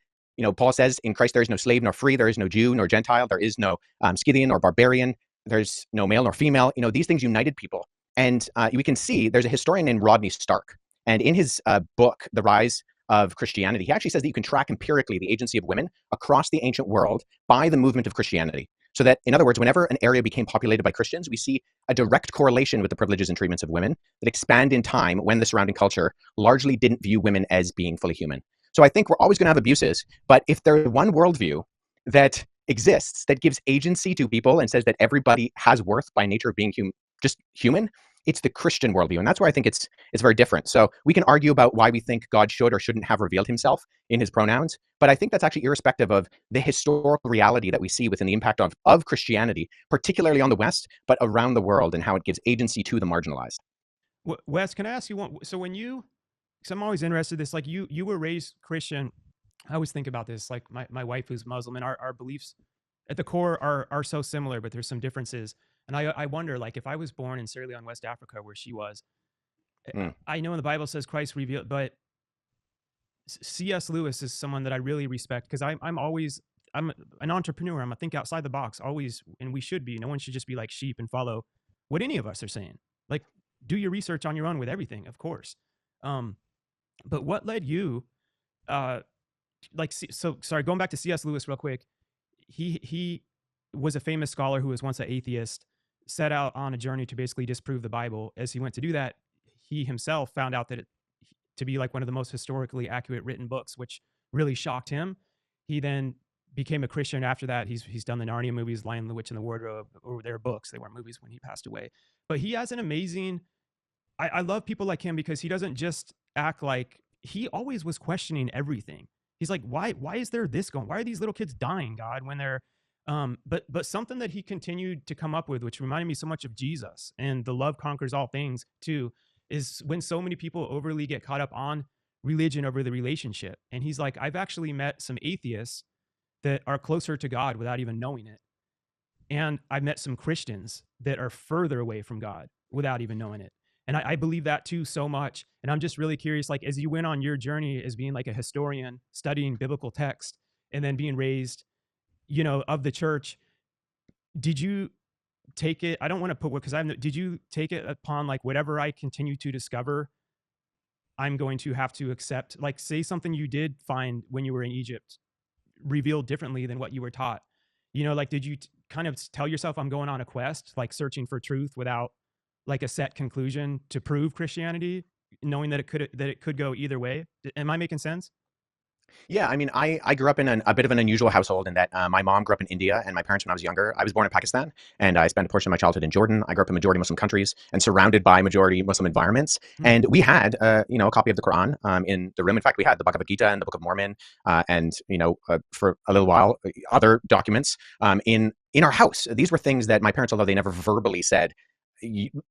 Paul says in Christ there is no slave nor free, there is no Jew nor Gentile, there is no Scythian or barbarian, there's no male nor female. These things united people. And we can see there's a historian named Rodney Stark, and in his book, The Rise of Christianity, he actually says that you can track empirically the agency of women across the ancient world by the movement of Christianity. So that, in other words, whenever an area became populated by Christians, we see a direct correlation with the privileges and treatments of women that expand in time when the surrounding culture largely didn't view women as being fully human. So I think we're always going to have abuses, but if there's one worldview that exists that gives agency to people and says that everybody has worth by nature of being just human, it's the Christian worldview. And that's where I think it's very different. So we can argue about why we think God should or shouldn't have revealed himself in his pronouns, but I think that's actually irrespective of the historical reality that we see within the impact of Christianity, particularly on the West, but around the world, and how it gives agency to the marginalized. Wes, can I ask you one? So because I'm always interested in this, like you were raised Christian. I always think about this, like my wife who's Muslim, and our beliefs at the core are so similar, but there's some differences. And I wonder, like, if I was born in Sierra Leone, West Africa, where she was, I know in the Bible says Christ revealed, but C.S. Lewis is someone that I really respect, because I'm an entrepreneur. I'm a think outside the box, always, and we should be. No one should just be like sheep and follow what any of us are saying. Like, do your research on your own with everything, of course. But what led you, sorry, going back to C.S. Lewis real quick, he was a famous scholar who was once an atheist, set out on a journey to basically disprove the Bible. As he went to do that, he himself found out that it to be like one of the most historically accurate written books, which really shocked him. He then became a Christian after that. He's done the Narnia movies, Lion, the Witch, and the Wardrobe, or their books. They weren't movies when he passed away. But he has an amazing, I love people like him, because he doesn't just act like, he always was questioning everything. He's like, why is there this going? Why are these little kids dying, God, when they're, but something that he continued to come up with, which reminded me so much of Jesus and the love conquers all things too, is when so many people overly get caught up on religion over the relationship. And he's like, I've actually met some atheists that are closer to God without even knowing it. And I've met some Christians that are further away from God without even knowing it. And I believe that too so much. And I'm just really curious, like, as you went on your journey as being like a historian, studying biblical text, and then being raised, of the church, did you take it? I don't want to put what, did you take it upon, like, whatever I continue to discover, I'm going to have to accept, like, say something you did find when you were in Egypt revealed differently than what you were taught, like, did you kind of tell yourself, I'm going on a quest, like searching for truth without like a set conclusion to prove Christianity, knowing that it could go either way? Am I making sense? Yeah, I mean, I grew up in a bit of an unusual household in that my mom grew up in India, and my parents, when I was younger, I was born in Pakistan, and I spent a portion of my childhood in Jordan. I grew up in majority Muslim countries and surrounded by majority Muslim environments. And we had, a copy of the Quran in the room. In fact, we had the Bhagavad Gita and the Book of Mormon, and for a little while, other documents in our house. These were things that my parents, although they never verbally said,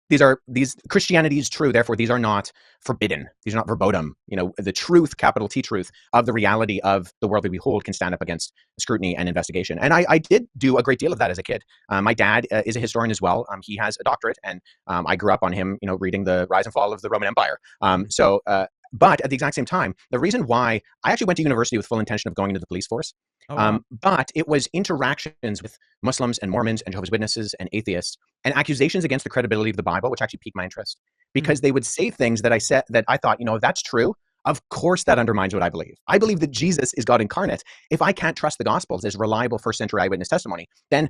these Christianity is true, therefore these are not forbidden, these are not verboten. The truth, capital T truth, of the reality of the world we behold can stand up against scrutiny and investigation. And I did do a great deal of that as a kid. My dad is a historian as well. He has a doctorate, and I grew up on him reading the rise and fall of the Roman Empire. But at the exact same time, the reason why I actually went to university with full intention of going into the police force, but it was interactions with Muslims and Mormons and Jehovah's Witnesses and atheists and accusations against the credibility of the Bible, which actually piqued my interest, because they would say things that I thought, if that's true, of course that undermines what I believe. I believe that Jesus is God incarnate. If I can't trust the Gospels as reliable first century eyewitness testimony, then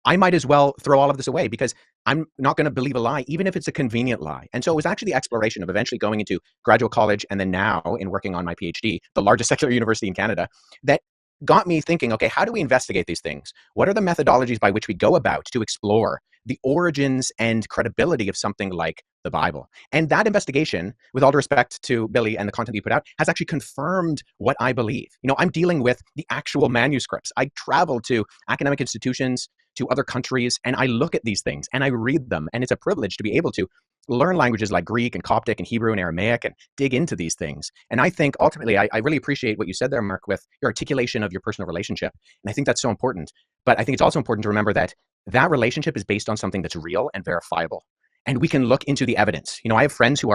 I might as well throw all of this away, because I'm not going to believe a lie, even if it's a convenient lie. And so it was actually the exploration of eventually going into graduate college, and then now in working on my PhD, the largest secular university in Canada, that got me thinking, okay, how do we investigate these things? What are the methodologies by which we go about to explore the origins and credibility of something like the Bible? And that investigation, with all due respect to Billy and the content you put out, has actually confirmed what I believe. You know, I'm dealing with the actual manuscripts. I travel to academic institutions, to other countries, and I look at these things and I read them. And it's a privilege to be able to learn languages like Greek and Coptic and Hebrew and Aramaic and dig into these things. And I think ultimately, I really appreciate what you said there, Mark, with your articulation of your personal relationship. And I think that's so important. But I think it's also important to remember that that relationship is based on something that's real and verifiable. And we can look into the evidence. You know, I have friends who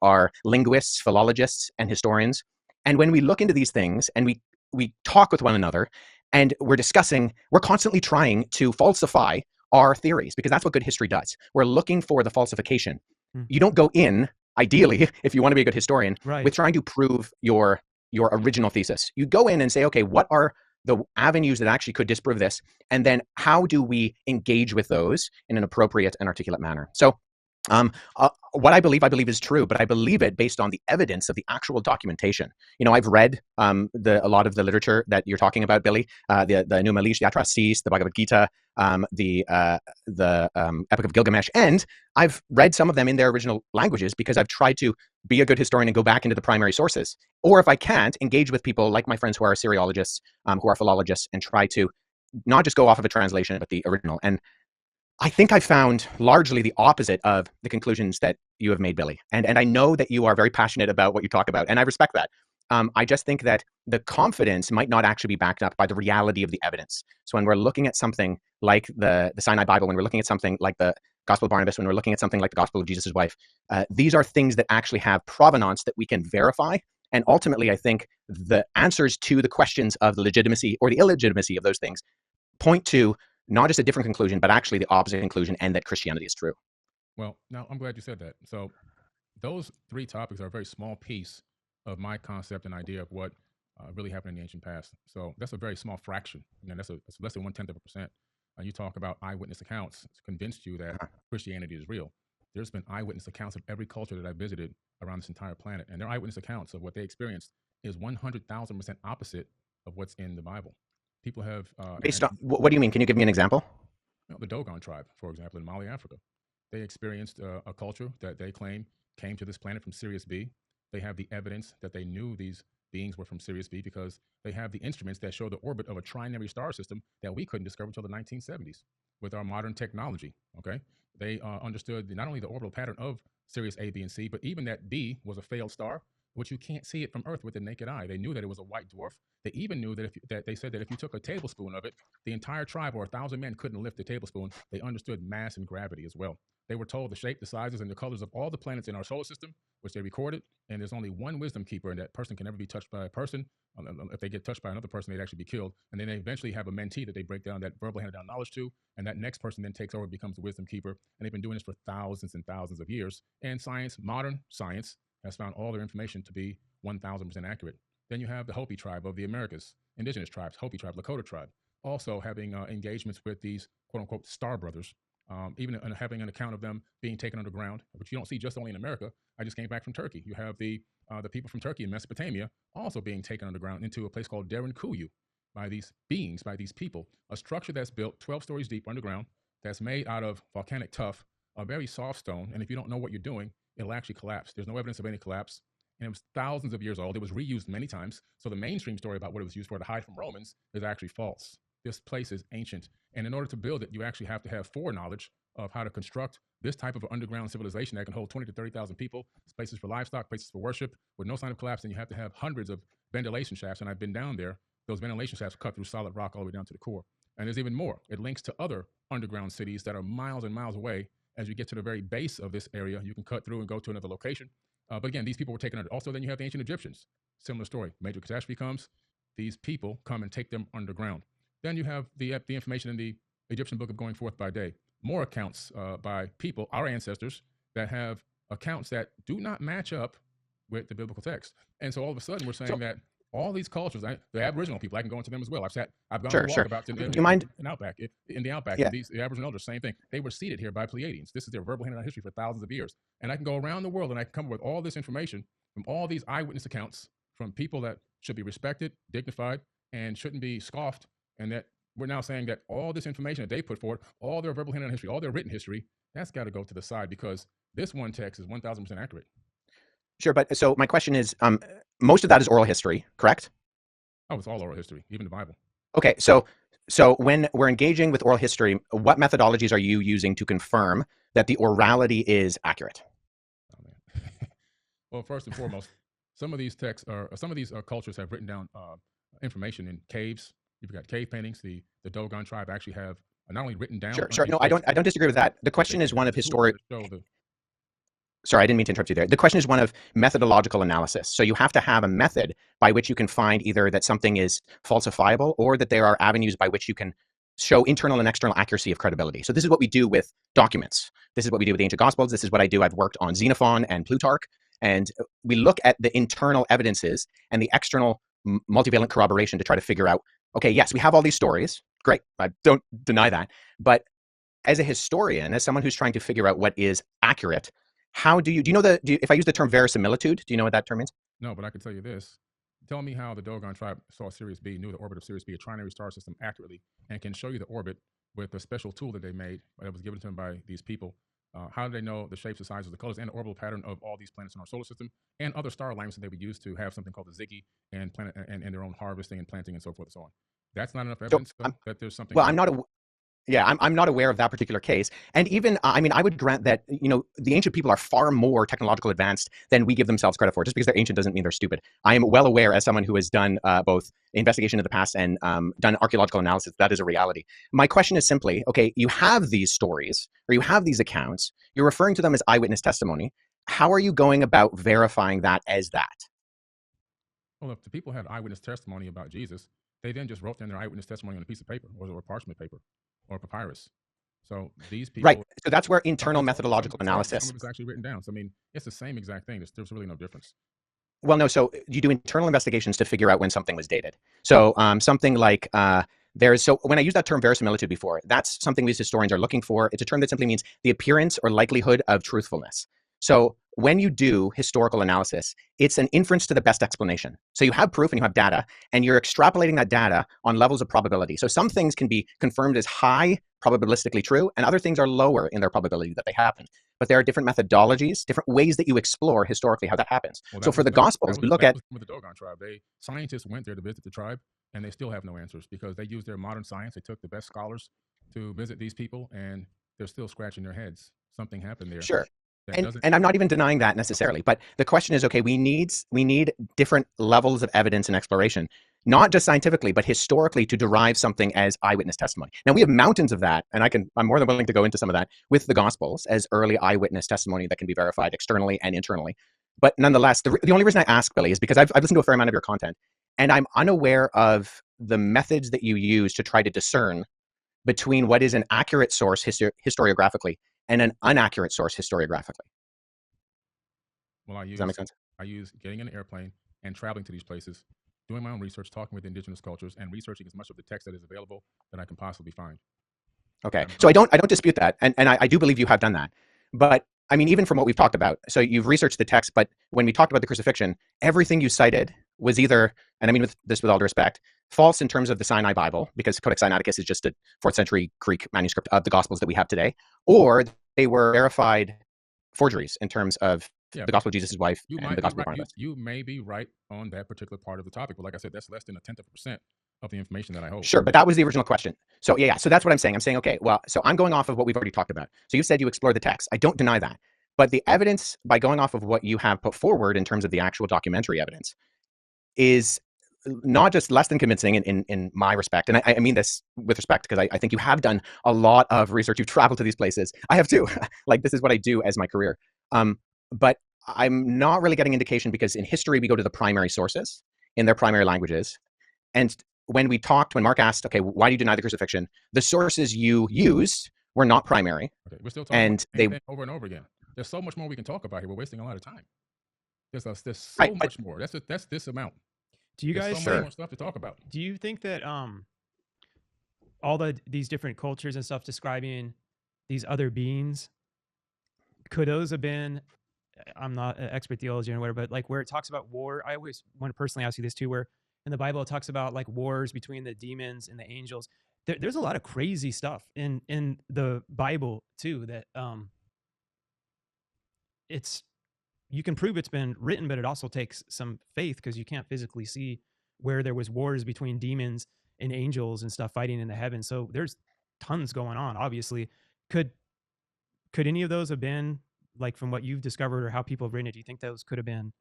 are linguists, philologists, and historians. And when we look into these things and we talk with one another and we're discussing, we're constantly trying to falsify our theories, because that's what good history does. We're looking for the falsification. You don't go in, ideally, if you want to be a good historian, with trying to prove your original thesis. You go in and say, okay, what are the avenues that actually could disprove this? And then how do we engage with those in an appropriate and articulate manner? So what I believe is true, but I believe it based on the evidence of the actual documentation. You know, I've read a lot of the literature that you're talking about, Billy, the Enuma, Elish, the Atrahasis, the Bhagavad Gita, the Epic of Gilgamesh, and I've read some of them in their original languages because I've tried to be a good historian and go back into the primary sources. Or if I can't, engage with people like my friends who are Assyriologists, who are philologists, and try to not just go off of a translation, but the original. And I think I found largely the opposite of the conclusions that you have made, Billy. And I know that you are very passionate about what you talk about, and I respect that. I just think that the confidence might not actually be backed up by the reality of the evidence. So when we're looking at something like the Sinai Bible, when we're looking at something like the Gospel of Barnabas, when we're looking at something like the Gospel of Jesus' wife, these are things that actually have provenance that we can verify. And ultimately, I think the answers to the questions of the legitimacy or the illegitimacy of those things point to not just a different conclusion, but actually the opposite conclusion, and that Christianity is true. Well, now I'm glad you said that. So those three topics are a very small piece of my concept and idea of what really happened in the ancient past. So that's a very small fraction. That's less than 0.1%. You talk about eyewitness accounts convinced you that Christianity is real. There's been eyewitness accounts of every culture that I visited around this entire planet, and their eyewitness accounts of what they experienced is 100,000% opposite of what's in the Bible. People have based on what do you mean? Can you give me an example? The Dogon tribe, for example, in Mali, Africa, they experienced a culture that they claim came to this planet from Sirius B. They have the evidence that they knew these beings were from Sirius B because they have the instruments that show the orbit of a trinary star system that we couldn't discover until the 1970s with our modern technology. Okay, they understood not only the orbital pattern of Sirius A, B, and C, but even that B was a failed star, which you can't see it from Earth with the naked eye. They knew that it was a white dwarf. They even knew that they said that if you took a tablespoon of it, the entire tribe or 1,000 men couldn't lift the tablespoon. They understood mass and gravity as well. They were told the shape, the sizes, and the colors of all the planets in our solar system, which they recorded. And there's only one wisdom keeper, and that person can never be touched by a person. If they get touched by another person, they'd actually be killed. And then they eventually have a mentee that they break down that verbal handed down knowledge to, and that next person then takes over and becomes the wisdom keeper. And they've been doing this for thousands and thousands of years. And science, modern science, has found all their information to be 1,000% accurate. Then you have the Hopi tribe of the Americas, indigenous tribes, Hopi tribe, Lakota tribe, also having engagements with these quote-unquote star brothers, even having an account of them being taken underground, which you don't see just only in America. I just came back from Turkey. You have the people from Turkey and Mesopotamia also being taken underground into a place called Derinkuyu by these beings, by these people, a structure that's built 12 stories deep underground that's made out of volcanic tuff, a very soft stone, and if you don't know what you're doing, it'll actually collapse. There's no evidence of any collapse. And it was thousands of years old. It was reused many times. So the mainstream story about what it was used for to hide from Romans is actually false. This place is ancient. And in order to build it, you actually have to have foreknowledge of how to construct this type of underground civilization that can hold 20 to 30,000 people. It's places for livestock, places for worship, with no sign of collapse. And you have to have hundreds of ventilation shafts. And I've been down there. Those ventilation shafts cut through solid rock all the way down to the core. And there's even more. It links to other underground cities that are miles and miles away. As you get to the very base of this area, you can cut through and go to another location. But again, these people were taken under. Also, then you have the ancient Egyptians. Similar story. Major catastrophe comes. These people come and take them underground. Then you have the information in the Egyptian book of Going Forth by Day. More accounts by people, our ancestors, that have accounts that do not match up with the biblical text. And so all of a sudden we're saying that all these cultures, the Aboriginal people, I can go into them as well. I've gone to walk about in the outback. Yeah. The Aboriginal elders, same thing. They were seated here by Pleiadians. This is their verbal handed down history for thousands of years. And I can go around the world and I can come up with all this information from all these eyewitness accounts from people that should be respected, dignified, and shouldn't be scoffed. And that we're now saying that all this information that they put forward, all their verbal handwritten history, all their written history, that's got to go to the side because this one text is 1000% accurate. Sure, but so my question is, most of that is oral history, correct? Oh, it's all oral history, even the Bible. Okay, so when we're engaging with oral history, what methodologies are you using to confirm that the orality is accurate? Oh, man. Well, first and foremost, some of these texts are some of these cultures have written down information in caves. You've got cave paintings. The Dogon tribe actually have not only written down. Sure. No, I don't disagree with that. The question is one of historic. Sorry, I didn't mean to interrupt you there. The question is one of methodological analysis. So you have to have a method by which you can find either that something is falsifiable or that there are avenues by which you can show internal and external accuracy of credibility. So this is what we do with documents. This is what we do with the ancient Gospels. This is what I do. I've worked on Xenophon and Plutarch. And we look at the internal evidences and the external multivalent corroboration to try to figure out, okay, yes, we have all these stories. Great. I don't deny that. But as a historian, as someone who's trying to figure out what is accurate, how do you know if I use the term verisimilitude, do you know what that term means? No, but I can tell you this. Tell me how the Dogon tribe saw Sirius B, knew the orbit of Sirius B, a trinary star system accurately, and can show you the orbit with a special tool that they made that was given to them by these people. How do they know the shapes, the sizes, the colors, and the orbital pattern of all these planets in our solar system and other star alignments that they would use to have something called the Ziggy and planet and their own harvesting and planting and so forth and so on? That's not enough evidence that there's something. Well, I'm not aware of that particular case. And even, I mean, I would grant that, the ancient people are far more technological advanced than we give themselves credit for. Just because they're ancient doesn't mean they're stupid. I am well aware, as someone who has done both investigation of the past and done archaeological analysis, that is a reality. My question is simply, okay, you have these stories or you have these accounts, you're referring to them as eyewitness testimony. How are you going about verifying that as that? Well, if the people had eyewitness testimony about Jesus, they then just wrote down their eyewitness testimony on a piece of paper or parchment paper or papyrus. So these people, right? So that's where internal methodological analysis. Some of it's actually written down. So I mean, it's the same exact thing. There's really no difference. Well, no. So you do internal investigations to figure out when something was dated. So something like so when I used that term verisimilitude before, that's something these historians are looking for. It's a term that simply means the appearance or likelihood of truthfulness. So when you do historical analysis, it's an inference to the best explanation. So you have proof and you have data, and you're extrapolating that data on levels of probability. So some things can be confirmed as high probabilistically true, and other things are lower in their probability that they happen. But there are different methodologies, different ways that you explore historically how that happens. Well, so for the Gospels, we look at with the Dogon tribe. Scientists went there to visit the tribe, and they still have no answers because they used their modern science. They took the best scholars to visit these people, and they're still scratching their heads. Something happened there. Sure. And I'm not even denying that necessarily, but the question is, okay, we need different levels of evidence and exploration, not just scientifically, but historically, to derive something as eyewitness testimony. Now we have mountains of that, and I'm more than willing to go into some of that with the Gospels as early eyewitness testimony that can be verified externally and internally. But nonetheless, the only reason I ask, Billy, is because I've listened to a fair amount of your content, and I'm unaware of the methods that you use to try to discern between what is an accurate source historiographically and an inaccurate source historiographically. Well, does that make sense? I use getting in an airplane and traveling to these places, doing my own research, talking with indigenous cultures, and researching as much of the text that is available that I can possibly find. Okay, so I don't dispute that, and I do believe you have done that. But I mean, even from what we've talked about, so you've researched the text, but when we talked about the crucifixion, everything you cited was either, and I mean with all due respect, false in terms of the Sinai Bible, because Codex Sinaiticus is just a 4th century Greek manuscript of the Gospels that we have today, or they were verified forgeries in terms of the Gospel of Jesus' wife and the Gospel of Barnabas. You may be right on that particular part of the topic, but like I said, that's less than 0.1% of the information that I hold. Sure, but that was the original question. So yeah, so that's what I'm saying. I'm saying, okay, well, so I'm going off of what we've already talked about. So you said you explored the text. I don't deny that. But the evidence, by going off of what you have put forward in terms of the actual documentary evidence, is not just less than convincing in my respect. And I mean this with respect, because I think you have done a lot of research. You've traveled to these places. I have too. Like, this is what I do as my career. But I'm not really getting indication, because in history, we go to the primary sources in their primary languages. And when Mark asked, okay, why do you deny the crucifixion? The sources you used were not primary. Okay, we're still talking about the same thing over and over again. There's so much more we can talk about here. We're wasting a lot of time. There's so much more. That's this amount. Do you guys so much more stuff to talk about? Do you think that all these different cultures and stuff describing these other beings, could those have been I'm not an expert theologian or whatever, but like where it talks about war, I always want to personally ask you this too, where in the Bible it talks about like wars between the demons and the angels. There's a lot of crazy stuff in the Bible too that it's, you can prove it's been written, but it also takes some faith because you can't physically see where there was wars between demons and angels and stuff fighting in the heavens. So there's tons going on. Obviously, could any of those have been, like, from what you've discovered or how people have written it? Do you think those could have been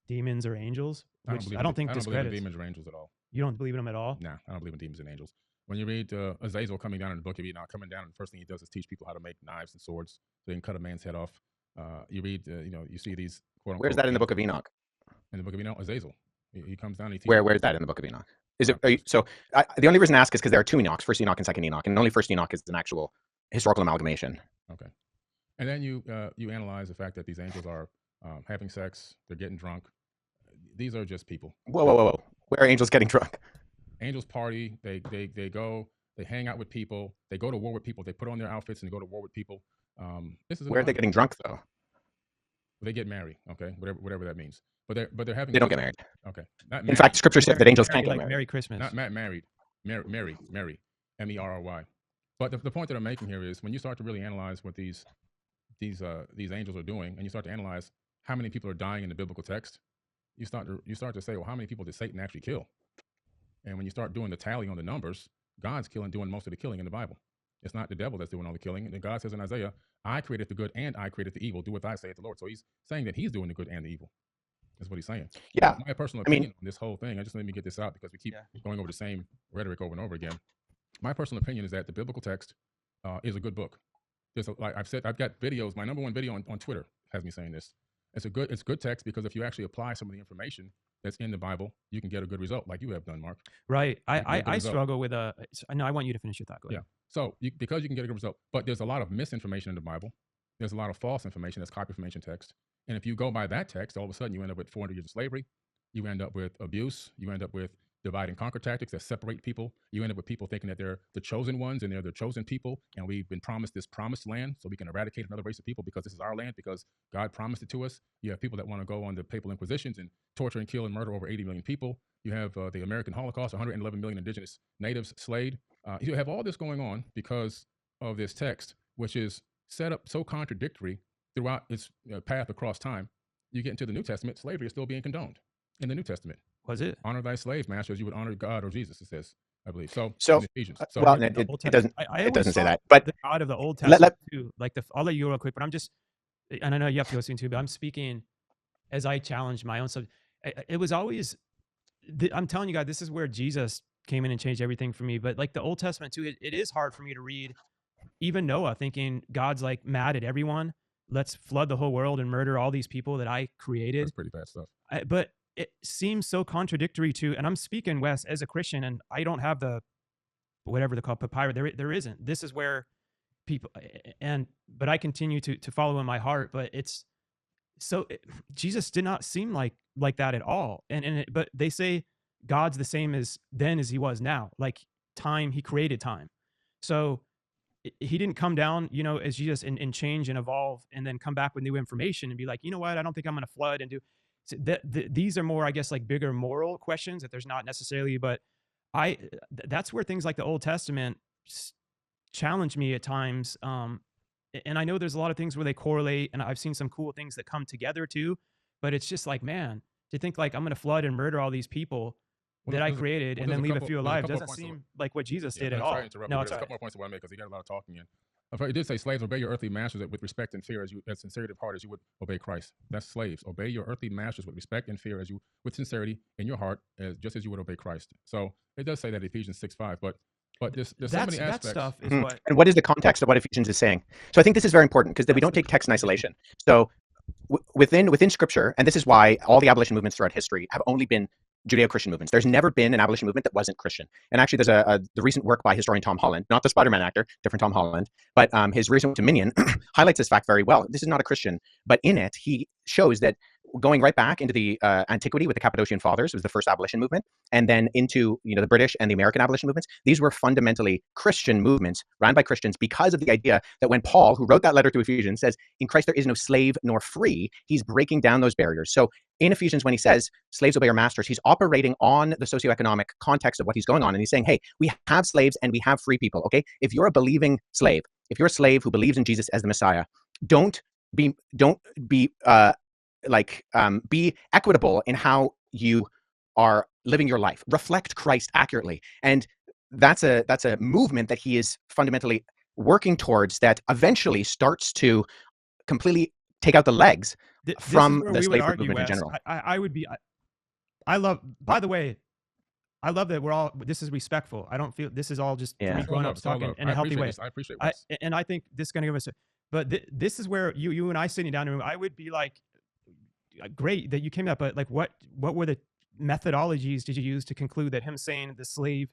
demons or angels? Which I don't think believe in demons or angels at all. You don't believe in them at all? No, I don't believe in demons and angels. When you read Azazel coming down in the book of Enoch, coming down, and the first thing he does is teach people how to make knives and swords so they can cut a man's head off. You read, you see these quote unquote. Where's that in the book of Enoch? In the book of Enoch, Azazel. He comes down. And he teaches. Where is that in the book of Enoch? Is it the only reason I ask is because there are two Enochs, first Enoch and second Enoch, and only first Enoch is an actual historical amalgamation. Okay, and then you analyze the fact that these angels are having sex, they're getting drunk. These are just people. Whoa! Where are angels getting drunk? Angels party. They go. They hang out with people. They go to war with people. They put on their outfits and go to war with people. Where are they getting drunk though? They get married. Okay, whatever that means. But they're having. They don't get married. Okay. In fact, Scripture says that angels can't get like married. Merry Christmas. Not married. Mary. Merry. But the point that I'm making here is when you start to really analyze what these angels are doing, and you start to analyze how many people are dying in the biblical text, you start to say, well, how many people did Satan actually kill? And when you start doing the tally on the numbers, God's doing most of the killing in the Bible. It's not the devil that's doing all the killing. And God says in Isaiah, I created the good and I created the evil. Do what I say, the Lord. So he's saying that he's doing the good and the evil. That's what he's saying. Yeah. My personal opinion on this whole thing, I just let me get this out because we keep going over the same rhetoric over and over again. My personal opinion is that the biblical text is a good book. Like I've said, I've got videos. My number one video on Twitter has me saying this. It's good text because if you actually apply some of the information that's in the Bible, you can get a good result, like you have done, Mark. Right. I struggle with I want you to finish your thought. Go ahead. Yeah. So because you can get a good result, but there's a lot of misinformation in the Bible. There's a lot of false information that's copy from ancient text. And if you go by that text, all of a sudden you end up with 400 years of slavery. You end up with abuse. You end up with divide and conquer tactics that separate people. You end up with people thinking that they're the chosen ones and they're the chosen people. And we've been promised this promised land so we can eradicate another race of people because this is our land, because God promised it to us. You have people that want to go on the papal inquisitions and torture and kill and murder over 80 million people. You have the American Holocaust, 111 million indigenous natives slayed. You have all this going on because of this text, which is set up so contradictory throughout its path across time. You get into the New Testament, slavery is still being condoned in the New Testament. Was it? Honor thy slaves, master, as you would honor God or Jesus, it says, I believe. So in Ephesians. So well, it doesn't. It doesn't say that. But the God of the Old Testament too. Like I'll let you go real quick, but I'm just, and I know you have to go soon too. But I'm speaking as I challenge my own subject. It was always. I'm telling you guys, this is where Jesus came in and changed everything for me. But like the Old Testament too, it is hard for me to read. Even Noah, thinking God's like mad at everyone. Let's flood the whole world and murder all these people that I created. That's pretty bad stuff. But it seems so contradictory to, and I'm speaking, Wes, as a Christian, and I don't have the, whatever they call papyrus. There isn't. This is where people, but I continue to follow in my heart. But it's so Jesus did not seem like that at all. But they say God's the same as then as he was now. Like time, he created time. So he didn't come down, as Jesus and change and evolve and then come back with new information and be like, you know what, I don't think I'm going to flood and do. So these are more, I guess, like bigger moral questions that there's not necessarily, but that's where things like the Old Testament challenge me at times. And I know there's a lot of things where they correlate, and I've seen some cool things that come together too, but it's just like, man, to think like I'm going to flood and murder all these people that I created and then leave a few alive doesn't seem like what Jesus did at all. No, it's a couple more points I want to make because he got a lot of talking in. It did say, slaves, obey your earthly masters with respect and fear as sincerity of heart as you would obey Christ. That's slaves. Obey your earthly masters with respect and fear with sincerity in your heart, just as you would obey Christ. So it does say that Ephesians 6:5, but there's so many aspects. That stuff is what. And what is the context of what Ephesians is saying? So I think this is very important because we don't take text in isolation. So within Scripture, and this is why all the abolition movements throughout history have only been Judeo-Christian movements. There's never been an abolition movement that wasn't Christian. And actually, there's the recent work by historian Tom Holland, not the Spider-Man actor, different Tom Holland, but his recent Dominion highlights this fact very well. This is not a Christian, but in it, he shows that going right back into the antiquity with the Cappadocian Fathers was the first abolition movement, and then into the British and the American abolition movements. These were fundamentally Christian movements run by Christians because of the idea that when Paul, who wrote that letter to Ephesians, says, in Christ there is no slave nor free, he's breaking down those barriers. So in Ephesians, when he says, slaves obey your masters, he's operating on the socioeconomic context of what he's going on. And he's saying, hey, we have slaves and we have free people, okay? If you're a believing slave, if you're a slave who believes in Jesus as the Messiah, don't be equitable in how you are living your life. Reflect Christ accurately. And that's a movement that he is fundamentally working towards that eventually starts to completely take out the legs from the slave movement in general. I love, by the way, I love that we're all, this is respectful. I don't feel, this is all just three grown-ups talking in a healthy way. I appreciate it. And I think this is going to give us, but this is where you and I sitting down in a room, I would be like, great that you came up, but like, what were the methodologies did you use to conclude that him saying the slave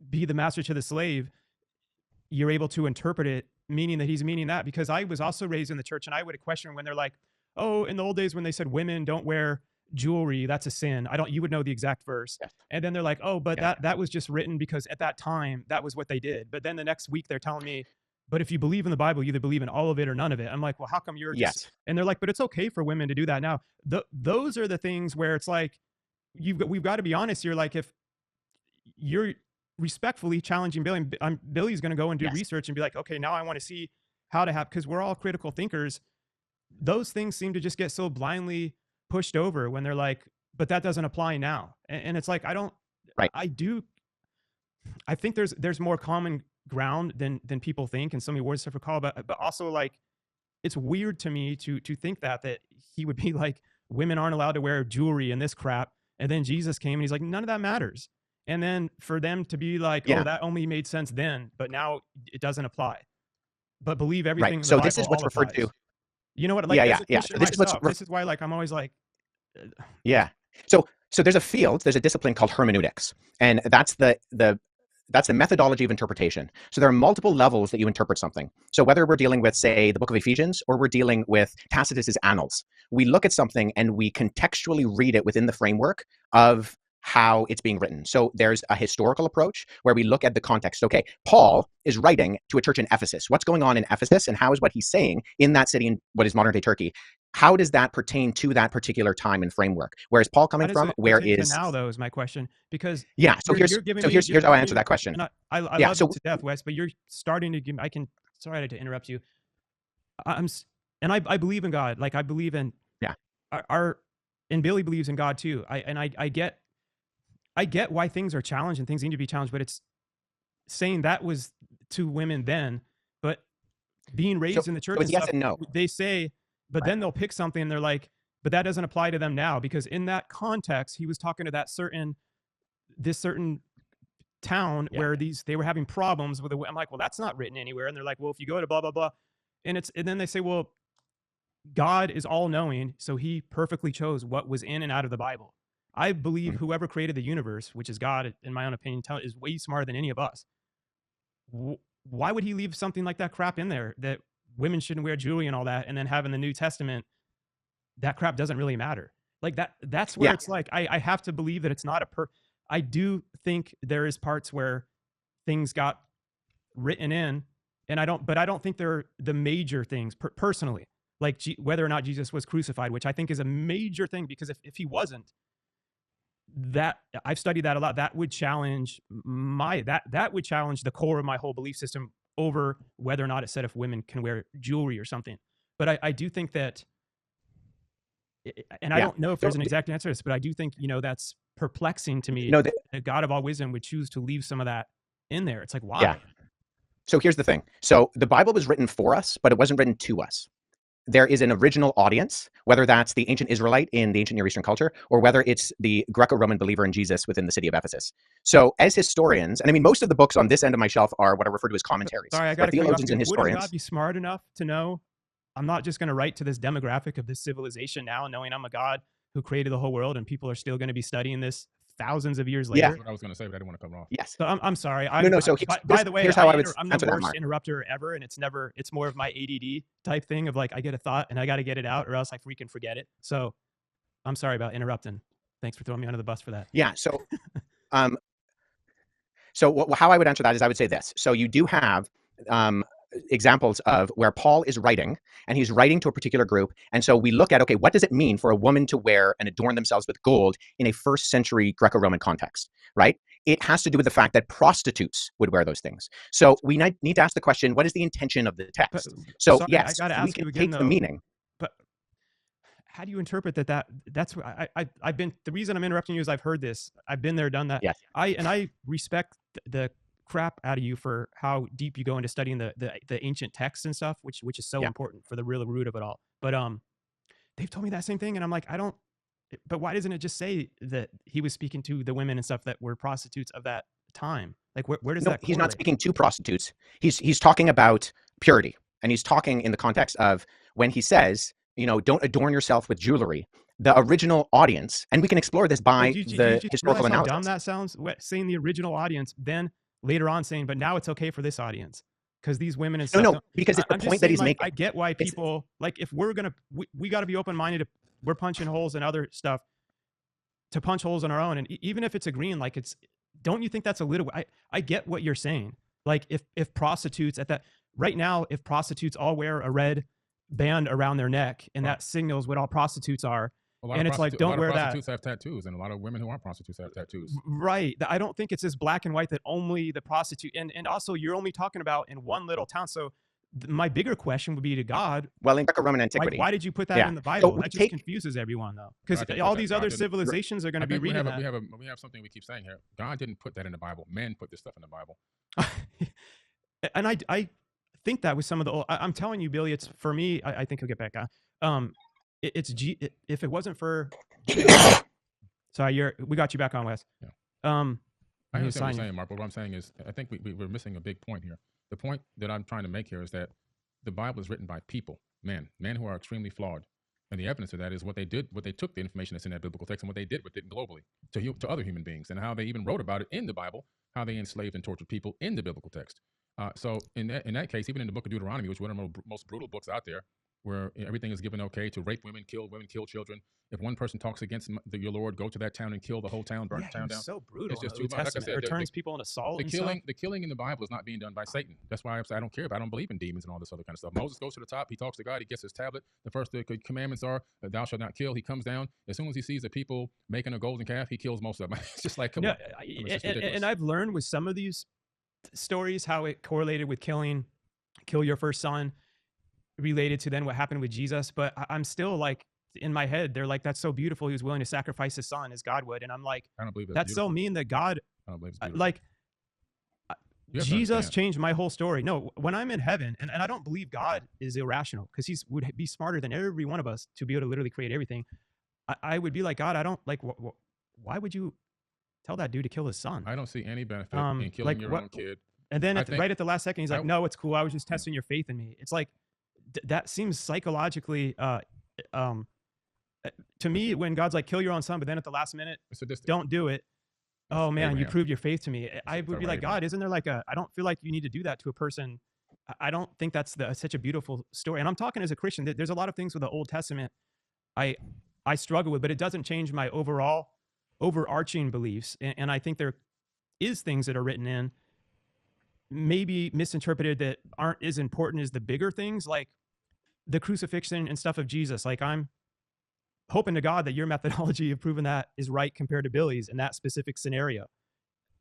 be the master to the slave, you're able to interpret it, meaning that he's meaning that? Because I was also raised in the church and I would question when they're like, oh, in the old days when they said women don't wear jewelry, that's a sin. You would know the exact verse. Yes. And then they're like, oh, but that was just written because at that time that was what they did. But then the next week they're telling me, but if you believe in the Bible, you either believe in all of it or none of it. I'm like, well, how come you're just, and they're like, but it's okay for women to do that now. Those are the things where it's like, we've got to be honest here. Like, if you're respectfully challenging Billy, Billy's going to go and do research and be like, okay, now I want to see how to have, because we're all critical thinkers. Those things seem to just get so blindly pushed over when they're like, but that doesn't apply now. And it's like, I think there's more common ground than people think, and so many words to recall, but also, like, it's weird to me to think that he would be like, women aren't allowed to wear jewelry and this crap, and then Jesus came and he's like, none of that matters. And then for them to be like, oh, that only made sense then, but now it doesn't apply. But believe everything. Right. So this is what's referred to. You know what? Like, this is why, like, I'm always like, So there's a discipline called hermeneutics, and that's the methodology of interpretation. So there are multiple levels that you interpret something. So whether we're dealing with, say, the book of Ephesians, or we're dealing with Tacitus's Annals, we look at something and we contextually read it within the framework of how it's being written. So there's a historical approach where we look at the context. Okay, Paul is writing to a church in Ephesus. What's going on in Ephesus, and how is what he's saying in that city in what is modern day Turkey? How does that pertain to that particular time and framework? Where is Paul coming from? Where is now, though, is my question. Because so here's how I answer that question. I love it to death, Wes, but you're starting to give. Sorry to interrupt you. I believe in God. Like, I believe in and Billy believes in God too. I get why things are challenged and things need to be challenged, but it's saying that was to women then, but being raised in the church, yes and no. They say. But then they'll pick something and they're like, but that doesn't apply to them now, because in that context, he was talking to this certain town where they were having problems with it. I'm like, well, that's not written anywhere. And they're like, well, if you go to blah, blah, blah. And then they say, well, God is all knowing. So he perfectly chose what was in and out of the Bible. I believe whoever created the universe, which is God, in my own opinion, is way smarter than any of us. Why would he leave something like that crap in there, that women shouldn't wear jewelry and all that, and then have in the New Testament, that crap doesn't really matter? Like, that's where it's like, I have to believe that it's not I do think there is parts where things got written in, and I don't think they're the major things personally, like whether or not Jesus was crucified, which I think is a major thing, because if he wasn't, that I've studied that a lot, that would challenge that would challenge the core of my whole belief system over whether or not it said if women can wear jewelry or something. But I do think that, and I don't know if there's an exact answer to this, but I do think, that's perplexing to me. The God of all wisdom would choose to leave some of that in there. It's like, why? Yeah. So here's the thing. So the Bible was written for us, but it wasn't written to us. There is an original audience, whether that's the ancient Israelite in the ancient Near Eastern culture, or whether it's the Greco-Roman believer in Jesus within the city of Ephesus. So as historians, and I mean, most of the books on this end of my shelf are what I refer to as commentaries. Sorry, I got to theologians and historians. Would God be smart enough to know, I'm not just going to write to this demographic of this civilization now, knowing I'm a God who created the whole world, and people are still going to be studying this thousands of years later? That's what I was going to say, but I didn't want to cut off. Yes. So I'm sorry. So by the way, here's how I would I'm the worst interrupter ever, and it's more of my ADD type thing of like, I get a thought and I got to get it out, or else I freaking forget it. So I'm sorry about interrupting. Thanks for throwing me under the bus for that. Yeah. So, how I would answer that is I would say this. So you do have examples of where Paul is writing, and he's writing to a particular group. And so we look at, okay, what does it mean for a woman to wear and adorn themselves with gold in a first century Greco-Roman context, right? It has to do with the fact that prostitutes would wear those things. So we need to ask the question, what is the intention of the text? So sorry, yes, I gotta ask you again, take the meaning. But how do you interpret that's what I've been, the reason I'm interrupting you is I've heard this. I've been there, done that. Yes. I respect the crap out of you for how deep you go into studying the ancient texts and stuff, which is so important for the real root of it all. But they've told me that same thing, and I'm like, but why doesn't it just say that he was speaking to the women and stuff that were prostitutes of that time? Like, where does that correlate? He's not speaking to prostitutes. He's talking about purity, and he's talking in the context of when he says, don't adorn yourself with jewelry. The original audience, and we can explore this by the historical analysis. How dumb that sounds? Saying the original audience, then later on saying, but now it's okay for this audience because these women and stuff. No, because it's the point that he's making. I get why people if we're gonna, we got to be open minded. We're punching holes in other stuff to punch holes in our own, and even if it's agreeing, don't you think that's a little? I get what you're saying. Like if prostitutes at that right now, if prostitutes all wear a red band around their neck, and that signals what all prostitutes are. And it's like, don't wear that. Prostitutes have tattoos, and a lot of women who aren't prostitutes have tattoos. Right. I don't think it's this black and white that only the prostitute, and also you're only talking about in one little town. So my bigger question would be to God. Well, in Greco-Roman antiquity, why did you put that in the Bible? That just confuses everyone, though, because all these other civilizations are going to be reading that. We have something we keep saying here. God didn't put that in the Bible. Men put this stuff in the Bible. And I think that with some of the old, I'm telling you, Billy, it's for me. I think he'll get back on. If it wasn't for, sorry, we got you back on, Wes. Yeah. I understand what you're saying, Mark. But what I'm saying is, I think we're missing a big point here. The point that I'm trying to make here is that the Bible is written by people, men who are extremely flawed, and the evidence of that is what they did, what they took the information that's in that biblical text and what they did with it globally to other human beings, and how they even wrote about it in the Bible, how they enslaved and tortured people in the biblical text. So in that case, even in the book of Deuteronomy, which is one of the most brutal books out there, where everything is given okay to rape women, kill children. If one person talks against your Lord, go to that town and kill the whole town, burn the town down. So brutal. It's just too much. Like I said, it turns people into salt. The killing in the Bible is not being done by Satan. That's why I don't care. I don't believe in demons and all this other kind of stuff. Moses goes to the top. He talks to God. He gets his tablet. The first commandments are that thou shalt not kill. He comes down. As soon as he sees the people making a golden calf, he kills most of them. It's just like, come on. And I've learned with some of these stories how it correlated with kill your first son, related to then what happened with Jesus. But I'm still like, in my head, they're like, that's so beautiful. He was willing to sacrifice his son as God would. And I'm like, I don't believe that's so mean that God, I don't believe it's like, Jesus changed my whole story. No, when I'm in heaven, and I don't believe God is irrational, because he would be smarter than every one of us to be able to literally create everything. I would be like, God, I don't like, why would you tell that dude to kill his son? I don't see any benefit in killing your own kid. And then right at the last second, he's like, no, it's cool. I was just testing your faith in me. It's like, that seems psychologically, to me, when God's like, kill your own son, but then at the last minute, don't do it. Oh man, you proved your faith to me. I would be like, God, isn't there like I don't feel like you need to do that to a person. I don't think that's such a beautiful story. And I'm talking as a Christian. There's a lot of things with the Old Testament I struggle with, but it doesn't change my overarching beliefs. And I think there is things that are written in, maybe misinterpreted, that aren't as important as the bigger things, like the crucifixion and stuff of Jesus. Like, I'm hoping to God that your methodology of proving that is right compared to Billy's in that specific scenario.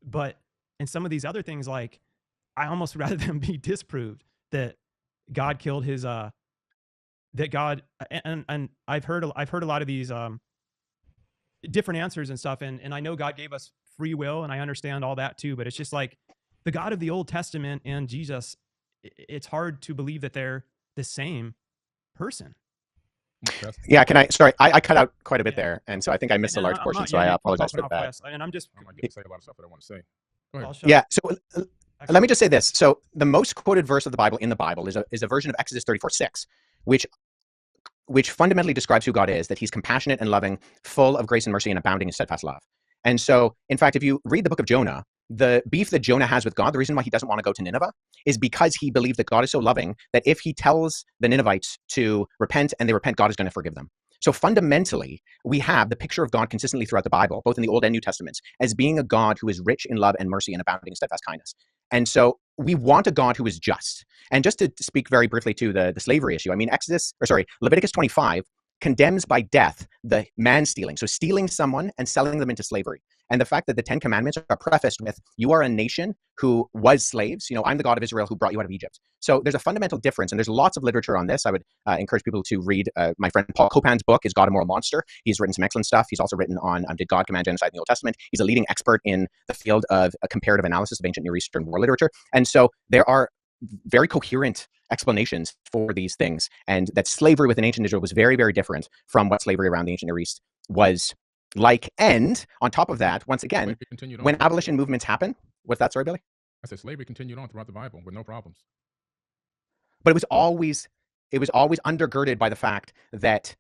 But in some of these other things, like, I almost rather them be disproved that God killed his, that God, and I've heard a lot of these different answers and stuff. And I know God gave us free will, and I understand all that too, but it's just like the God of the Old Testament and Jesus, it's hard to believe that they're the same person. Yeah, sorry, I cut out quite a bit there, and so I think I missed a large portion, so I apologize for that. And I'm just... I might get to say a lot of stuff that I want to say. Go ahead. Yeah, so let me just say this. So the most quoted verse of the Bible in the Bible is a version of Exodus 34:6, which fundamentally describes who God is, that he's compassionate and loving, full of grace and mercy, and abounding in steadfast love. And so, in fact, if you read the book of Jonah, the beef that Jonah has with God, the reason why he doesn't want to go to Nineveh, is because he believes that God is so loving that if he tells the Ninevites to repent and they repent, God is going to forgive them. So fundamentally, we have the picture of God consistently throughout the Bible, both in the Old and New Testaments, as being a God who is rich in love and mercy and abounding in steadfast kindness. And so we want a God who is just. And just to speak very briefly to the slavery issue, I mean, Leviticus 25 condemns by death the man stealing. So stealing someone and selling them into slavery. And the fact that the 10 Commandments are prefaced with, you are a nation who was slaves. You know, I'm the God of Israel who brought you out of Egypt. So there's a fundamental difference. And there's lots of literature on this. I would encourage people to read my friend Paul Copan's book, Is God a Moral Monster? He's written some excellent stuff. He's also written on Did God Command Genocide in the Old Testament? He's a leading expert in the field of a comparative analysis of ancient Near Eastern war literature. And so there are very coherent explanations for these things, and that slavery within ancient Israel was very, very different from what slavery around the ancient Near East was like. And on top of that, once again, when abolition movements happen, what's that? Sorry, Billy? I said slavery continued on throughout the Bible with no problems. But it was always undergirded by the fact that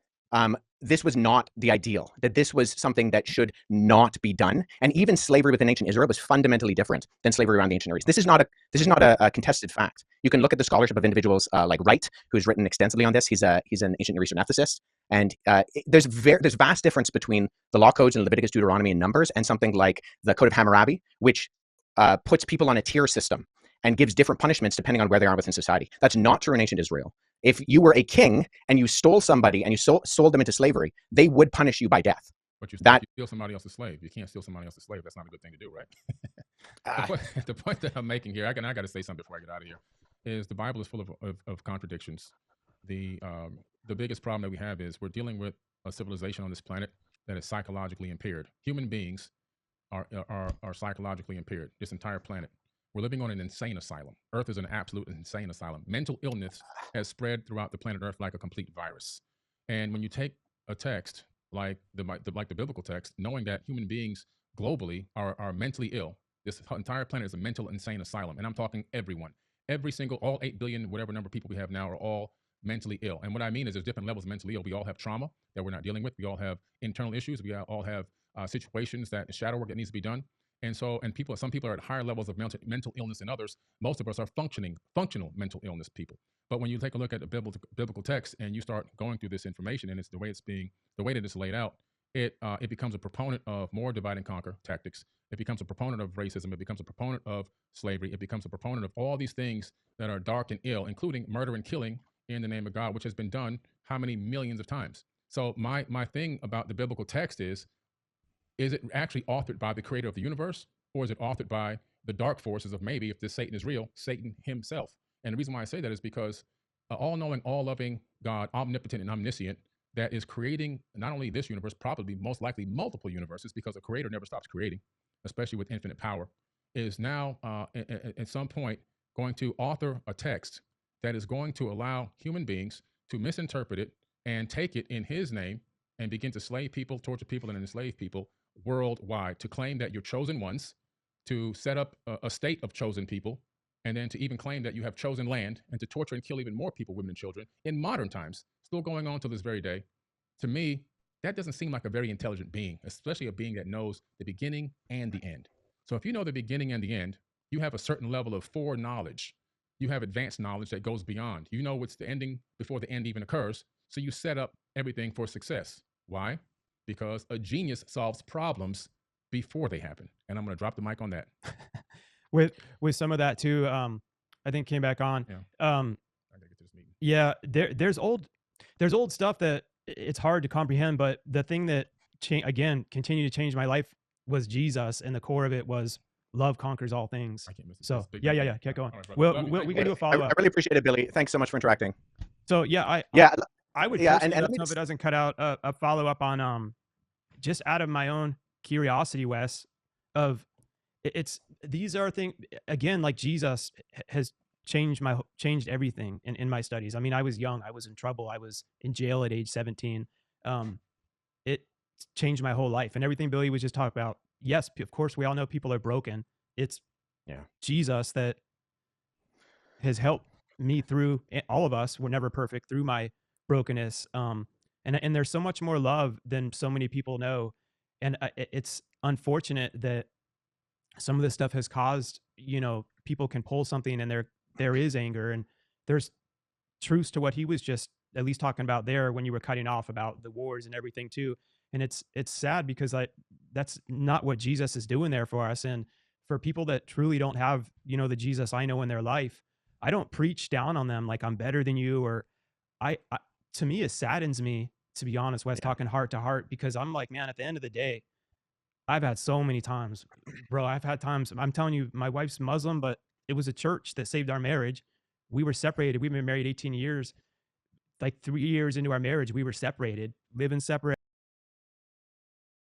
this was not the ideal, that this was something that should not be done. And even slavery within ancient Israel was fundamentally different than slavery around the ancient Near East. This is not a contested fact. You can look at the scholarship of individuals like Wright, who's written extensively on this. He's an ancient Near Eastern ethicist. And there's vast difference between the law codes in Leviticus, Deuteronomy, and Numbers, and something like the Code of Hammurabi, which puts people on a tier system and gives different punishments depending on where they are within society. That's not true in ancient Israel. If you were a king and you stole somebody and you sold them into slavery, they would punish you by death. But you steal somebody else's slave. You can't steal somebody else's slave. That's not a good thing to do, right? The point that I'm making here, I got to say something before I get out of here, is the Bible is full of contradictions. The biggest problem that we have is we're dealing with a civilization on this planet that is psychologically impaired. Human beings are psychologically impaired, this entire planet. We're living on an insane asylum. Earth is an absolute insane asylum. Mental illness has spread throughout the planet Earth like a complete virus. And when you take a text like the biblical text, knowing that human beings globally are mentally ill, this entire planet is a mental insane asylum. And I'm talking everyone. All 8 billion, whatever number of people we have now, are all mentally ill. And what I mean is there's different levels of mentally ill. We all have trauma that we're not dealing with. We all have internal issues. We all have situations that shadow work that needs to be done. And some people are at higher levels of mental illness than others. Most of us are functional mental illness people. But when you take a look at the biblical text and you start going through this information, and it's the way that it's laid out, it becomes a proponent of more divide and conquer tactics. It becomes a proponent of racism. It becomes a proponent of slavery. It becomes a proponent of all these things that are dark and ill, including murder and killing in the name of God, which has been done how many millions of times. So my thing about the biblical text is it actually authored by the creator of the universe, or is it authored by the dark forces of, maybe if this Satan is real, Satan himself? And the reason why I say that is because all-knowing, all-loving God, omnipotent and omniscient, that is creating not only this universe, probably most likely multiple universes, because a creator never stops creating, especially with infinite power, is now at some point going to author a text that is going to allow human beings to misinterpret it and take it in his name and begin to slay people, torture people, and enslave people worldwide, to claim that you're chosen ones, to set up a state of chosen people, and then to even claim that you have chosen land, and to torture and kill even more people, women and children, in modern times, still going on to this very day. To me, that doesn't seem like a very intelligent being, especially a being that knows the beginning and the end. So if you know the beginning and the end, you have a certain level of foreknowledge. You have advanced knowledge that goes beyond. You know what's the ending before the end even occurs, so you set up everything for success. Why? Because a genius solves problems before they happen. And I'm going to drop the mic on that. with some of that too, I think came back on. Yeah. I gotta get to this meeting. Yeah, there's old stuff that it's hard to comprehend, but the thing that continued to change my life was Jesus, and the core of it was love conquers all things. I can't miss it. So yeah, keep going. Right, we can do a follow up. I really appreciate it, Billy. Thanks so much for interacting. So I would personally love to know if it doesn't cut out a follow up on just out of my own curiosity, Wes, of these are things, again, like Jesus has changed everything in my studies. I mean, I was young, I was in trouble, I was in jail at age 17. It changed my whole life, and everything Billy was just talking about. Yes, of course, we all know people are broken. It's Jesus that has helped me through. All of us were never perfect through my brokenness. And there's so much more love than so many people know. And it's unfortunate that some of this stuff has caused, people can pull something and there is anger, and there's truths to what he was just at least talking about there when you were cutting off about the wars and everything too. And it's sad because that's not what Jesus is doing there for us. And for people that truly don't have, the Jesus I know in their life, I don't preach down on them like I'm better than you, or to me, it saddens me, to be honest, Wes, talking heart to heart, because I'm like, man, at the end of the day, I've had so many times, bro. I've had times, I'm telling you, my wife's Muslim, but it was a church that saved our marriage. We were separated. We've been married 18 years. Like 3 years into our marriage, we were separated, living separate.